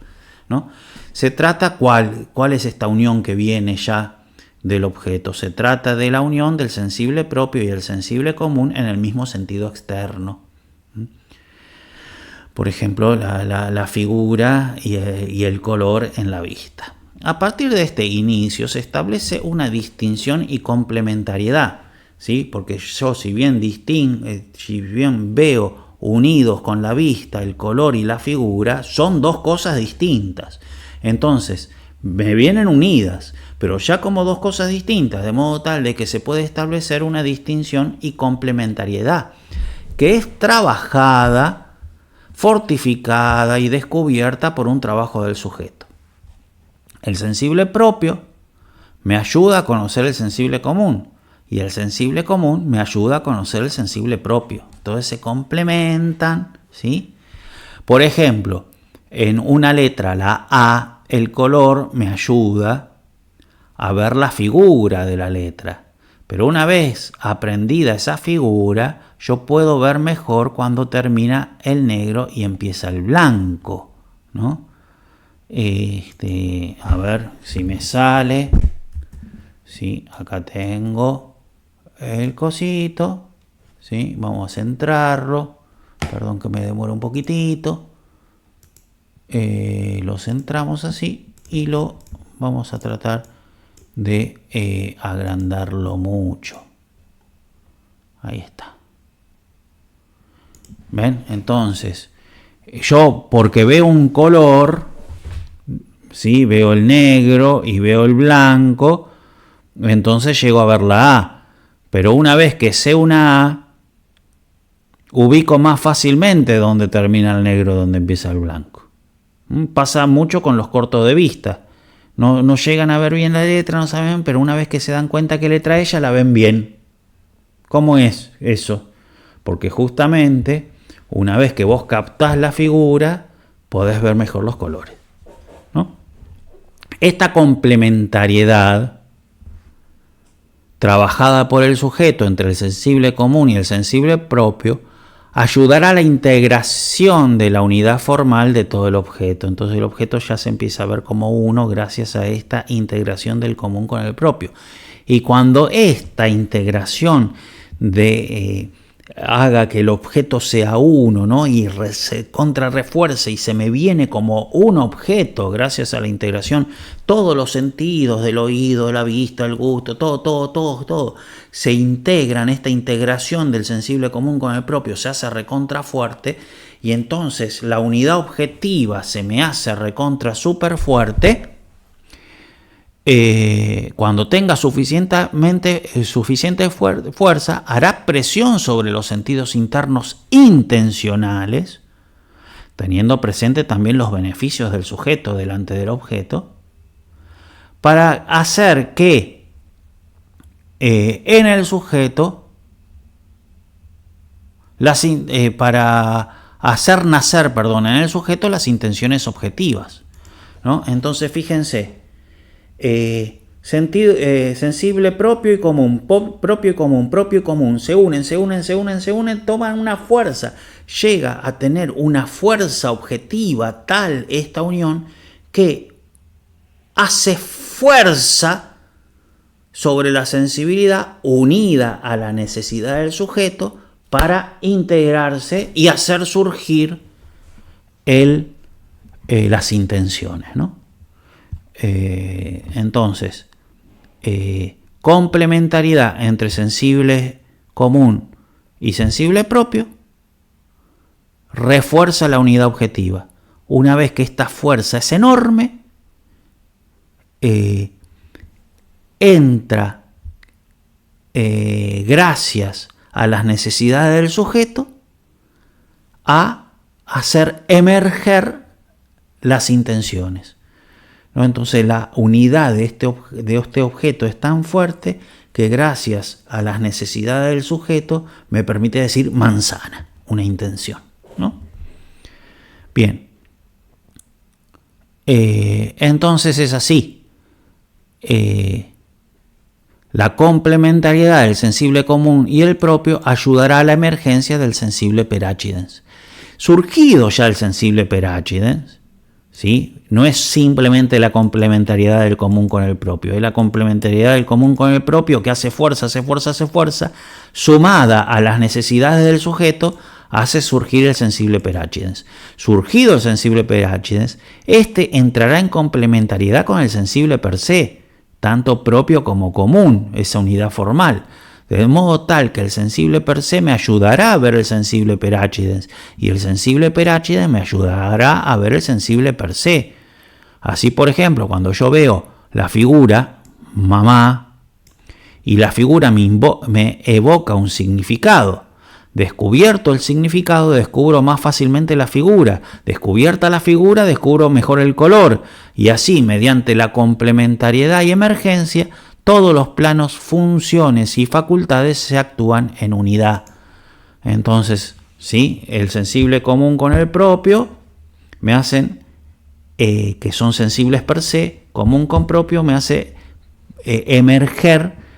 S1: ¿no? Se trata ¿cuál es esta unión que viene ya del objeto? Se trata de la unión del sensible propio y el sensible común en el mismo sentido externo. Por ejemplo, la figura y el color en la vista. A partir de este inicio se establece una distinción y complementariedad, ¿sí? Porque yo, si bien veo unidos con la vista, el color y la figura, son 2 cosas distintas. Entonces, me vienen unidas, pero ya como 2 cosas distintas, de modo tal de que se puede establecer una distinción y complementariedad, que es trabajada, fortificada y descubierta por un trabajo del sujeto. El sensible propio me ayuda a conocer el sensible común y el sensible común me ayuda a conocer el sensible propio. Entonces se complementan, ¿sí? Por ejemplo, en una letra, la A, el color me ayuda a ver la figura de la letra. Pero una vez aprendida esa figura, yo puedo ver mejor cuando termina el negro y empieza el blanco, ¿no? A ver si me sale. Sí, acá tengo el cosito. Sí, vamos a centrarlo. Perdón que me demore un poquitito. Lo centramos así y lo vamos a tratar de agrandarlo mucho. Ahí está. ¿Ven? Entonces, yo porque veo un color, ¿sí? Veo el negro y veo el blanco, entonces llego a ver la A. Pero una vez que sé una A, ubico más fácilmente dónde termina el negro, dónde empieza el blanco. Pasa mucho con los cortos de vista. No llegan a ver bien la letra, no saben, pero una vez que se dan cuenta qué letra es, ya la ven bien. ¿Cómo es eso? Porque justamente una vez que vos captás la figura, podés ver mejor los colores, ¿no? Esta complementariedad trabajada por el sujeto entre el sensible común y el sensible propio ayudará a la integración de la unidad formal de todo el objeto. Entonces el objeto ya se empieza a ver como uno gracias a esta integración del común con el propio. Y cuando esta integración haga que el objeto sea uno, ¿no? Y se contrarrefuerce y se me viene como un objeto gracias a la integración, todos los sentidos del oído, la vista, el gusto, todo se integran. Esta integración del sensible común con el propio se hace recontra fuerte y entonces la unidad objetiva se me hace recontra súper fuerte. Cuando tenga suficiente fuerza, hará presión sobre los sentidos internos intencionales, teniendo presente también los beneficios del sujeto delante del objeto, para hacer que en el sujeto, para hacer nacer, en el sujeto las intenciones objetivas, ¿no? Entonces, fíjense. Sensible propio y común, propio y común, se unen, toman una fuerza, llega a tener una fuerza objetiva tal esta unión que hace fuerza sobre la sensibilidad unida a la necesidad del sujeto para integrarse y hacer surgir las intenciones, ¿no? Entonces, complementariedad entre sensible común y sensible propio refuerza la unidad objetiva. Una vez que esta fuerza es enorme, entra, gracias a las necesidades del sujeto, a hacer emerger las intenciones, ¿no? Entonces la unidad de este objeto es tan fuerte que gracias a las necesidades del sujeto me permite decir manzana, una intención, ¿no? Bien. Entonces es así. La complementariedad del sensible común y el propio ayudará a la emergencia del sensible per accidens. Surgido ya el sensible per accidens, ¿sí? No es simplemente la complementariedad del común con el propio, es la complementariedad del común con el propio que hace fuerza, sumada a las necesidades del sujeto, hace surgir el sensible per accidens. Surgido el sensible per accidens, este entrará en complementariedad con el sensible per se, tanto propio como común, esa unidad formal, de modo tal que el sensible per se me ayudará a ver el sensible per accidens y el sensible per accidens me ayudará a ver el sensible per se. Así, por ejemplo, cuando yo veo la figura mamá y la figura me evoca un significado, descubierto el significado, descubro más fácilmente la figura. Descubierta la figura, descubro mejor el color. Y así, mediante la complementariedad y emergencia, todos los planos, funciones y facultades se actúan en unidad. Entonces, ¿sí? El sensible común con el propio me hacen, que son sensibles per se, común con propio me hace emerger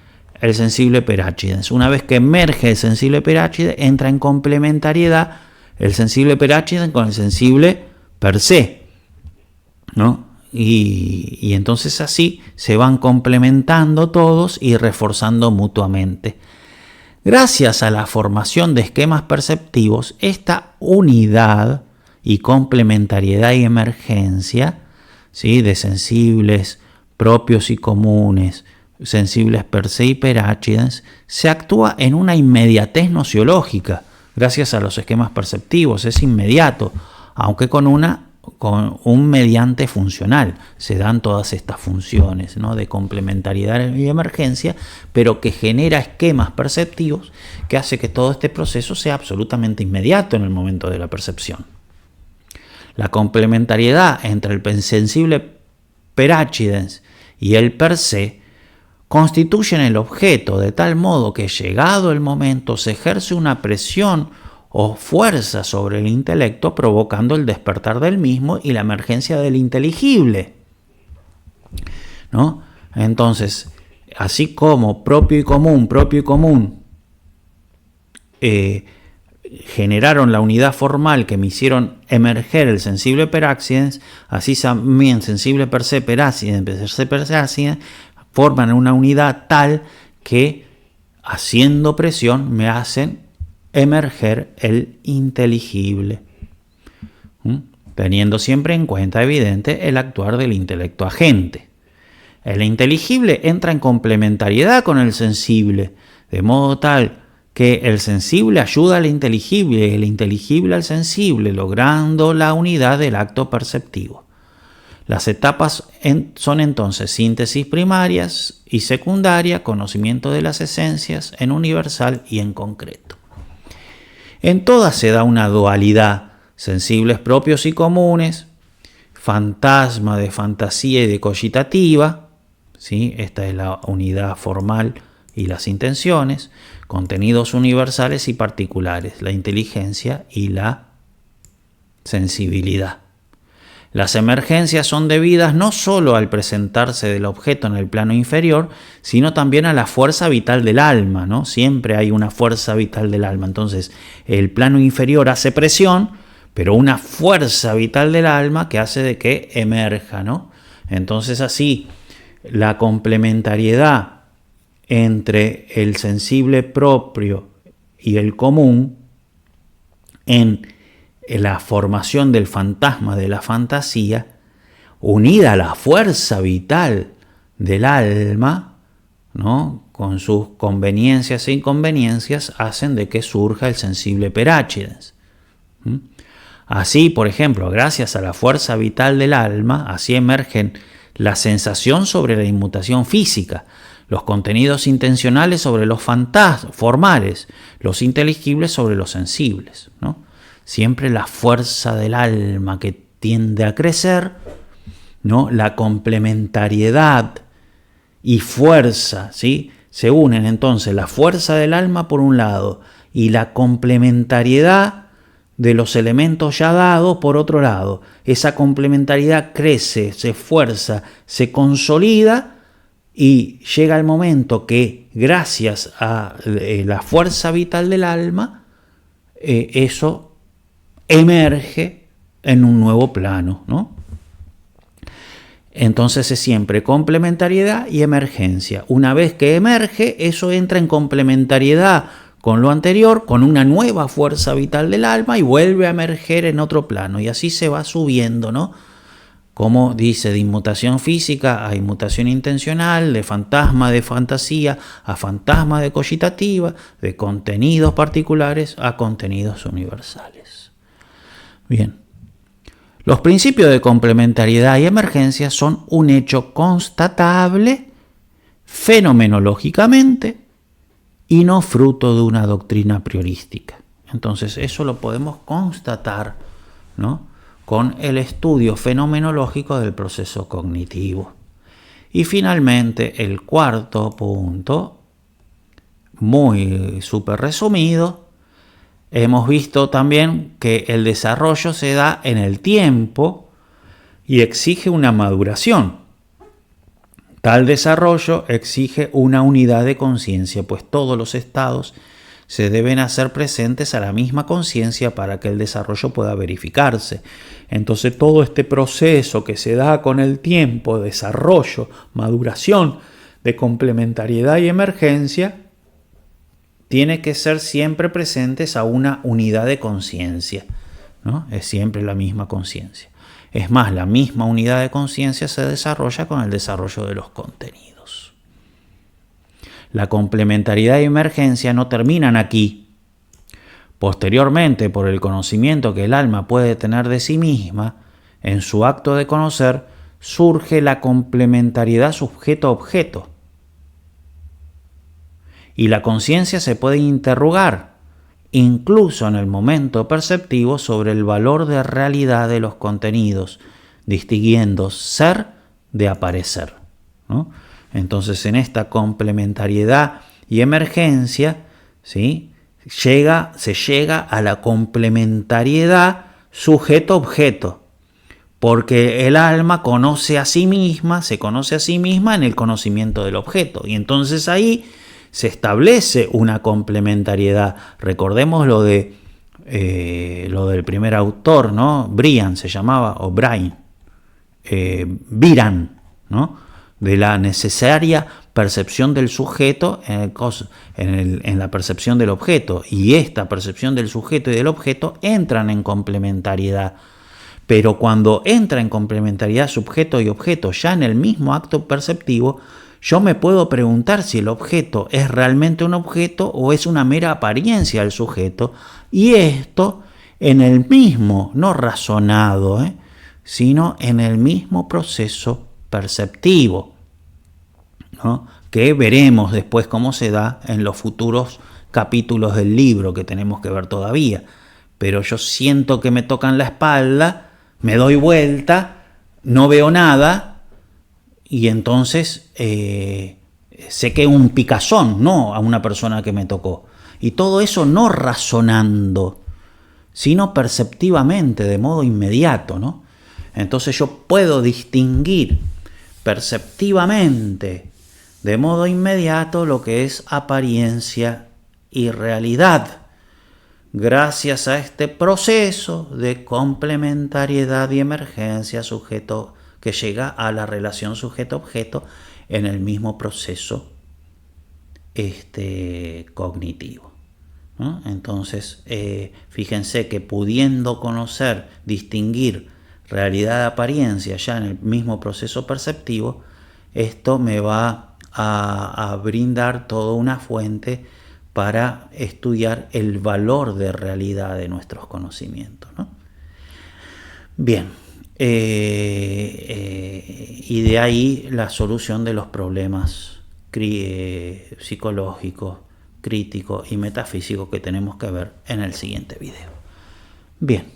S1: el sensible per accidens. Una vez que emerge el sensible per accidens, entra en complementariedad el sensible per accidens con el sensible per se, ¿no? Y entonces así se van complementando todos y reforzando mutuamente. Gracias a la formación de esquemas perceptivos, esta unidad y complementariedad y emergencia, ¿sí? De sensibles propios y comunes, sensibles per se y per accidens, se actúa en una inmediatez nociológica. Gracias a los esquemas perceptivos es inmediato, aunque con un mediante funcional se dan todas estas funciones, ¿no? De complementariedad y emergencia, pero que genera esquemas perceptivos que hace que todo este proceso sea absolutamente inmediato en el momento de la percepción. La complementariedad entre el sensible per accidens y el per se constituyen el objeto de tal modo que, llegado el momento, se ejerce una presión o fuerza sobre el intelecto, provocando el despertar del mismo y la emergencia del inteligible, ¿no? Entonces, así como propio y común generaron la unidad formal que me hicieron emerger el sensible per accidens, así también sensible per se per accidens, per se per accidens, forman una unidad tal que, haciendo presión, me hacen emerger el inteligible, teniendo siempre en cuenta, evidente, el actuar del intelecto agente. El inteligible entra en complementariedad con el sensible, de modo tal que el sensible ayuda al inteligible y el inteligible al sensible, logrando la unidad del acto perceptivo. Las etapas son entonces síntesis primarias y secundaria, conocimiento de las esencias en universal y en concreto. En todas se da una dualidad, sensibles propios y comunes, fantasma de fantasía y de cogitativa, ¿sí? Esta es la unidad formal y las intenciones, contenidos universales y particulares, la inteligencia y la sensibilidad. Las emergencias son debidas no solo al presentarse del objeto en el plano inferior, sino también a la fuerza vital del alma, ¿no? Siempre hay una fuerza vital del alma. Entonces, el plano inferior hace presión, pero una fuerza vital del alma que hace de que emerja, ¿no? Entonces, así, la complementariedad entre el sensible propio y el común en la formación del fantasma de la fantasía, unida a la fuerza vital del alma, ¿no?, con sus conveniencias e inconveniencias, hacen de que surja el sensible per accidens. Así, por ejemplo, gracias a la fuerza vital del alma, así emergen la sensación sobre la inmutación física, los contenidos intencionales sobre los formales, los inteligibles sobre los sensibles, ¿no? Siempre la fuerza del alma que tiende a crecer, ¿no? La complementariedad y fuerza, ¿sí?, se unen entonces la fuerza del alma por un lado y la complementariedad de los elementos ya dados por otro lado. Esa complementariedad crece, se esfuerza, se consolida y llega el momento que gracias a la fuerza vital del alma, eso emerge en un nuevo plano, ¿no? Entonces es siempre complementariedad y emergencia. Una vez que emerge, eso entra en complementariedad con lo anterior, con una nueva fuerza vital del alma y vuelve a emerger en otro plano. Y así se va subiendo, ¿no? Como dice, de inmutación física a inmutación intencional, de fantasma de fantasía a fantasma de cogitativa, de contenidos particulares a contenidos universales. Bien. Los principios de complementariedad y emergencia son un hecho constatable fenomenológicamente y no fruto de una doctrina priorística. Entonces eso lo podemos constatar, ¿no?, con el estudio fenomenológico del proceso cognitivo. Y finalmente el cuarto punto, muy súper resumido, hemos visto también que el desarrollo se da en el tiempo y exige una maduración. Tal desarrollo exige una unidad de conciencia, pues todos los estados se deben hacer presentes a la misma conciencia para que el desarrollo pueda verificarse. Entonces todo este proceso que se da con el tiempo, desarrollo, maduración de complementariedad y emergencia, tiene que ser siempre presentes a una unidad de conciencia, ¿no? Es siempre la misma conciencia. Es más, la misma unidad de conciencia se desarrolla con el desarrollo de los contenidos. La complementariedad y emergencia no terminan aquí. Posteriormente, por el conocimiento que el alma puede tener de sí misma, en su acto de conocer, surge la complementariedad sujeto-objeto. Y la conciencia se puede interrogar, incluso en el momento perceptivo, sobre el valor de realidad de los contenidos, distinguiendo ser de aparecer, ¿no? Entonces, en esta complementariedad y emergencia, ¿sí?, se llega a la complementariedad sujeto-objeto, porque el alma conoce a sí misma, se conoce a sí misma en el conocimiento del objeto, y entonces ahí se establece una complementariedad. Recordemos lo del primer autor, ¿no? Brian se llamaba, o Brian, Biran, ¿no?, de la necesaria percepción del sujeto en la percepción del objeto, y esta percepción del sujeto y del objeto entran en complementariedad. Pero cuando entra en complementariedad sujeto y objeto ya en el mismo acto perceptivo, yo me puedo preguntar si el objeto es realmente un objeto o es una mera apariencia del sujeto, y esto en el mismo, no razonado, sino en el mismo proceso perceptivo, ¿no?, que veremos después cómo se da en los futuros capítulos del libro que tenemos que ver todavía. Pero yo siento que me tocan la espalda, me doy vuelta, no veo nada, y entonces sé que un picazón, no a una persona que me tocó. Y todo eso no razonando, sino perceptivamente, de modo inmediato, ¿no? Entonces yo puedo distinguir perceptivamente, de modo inmediato, lo que es apariencia y realidad, gracias a este proceso de complementariedad y emergencia sujeto que llega a la relación sujeto-objeto en el mismo proceso cognitivo, ¿no? Entonces, fíjense que pudiendo conocer, distinguir realidad de apariencia ya en el mismo proceso perceptivo, esto me va a brindar toda una fuente para estudiar el valor de realidad de nuestros conocimientos, ¿no? Bien, y de ahí la solución de los problemas psicológicos, críticos y metafísicos que tenemos que ver en el siguiente video. Bien,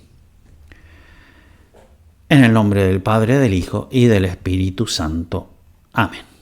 S1: en el nombre del Padre, del Hijo y del Espíritu Santo. Amén.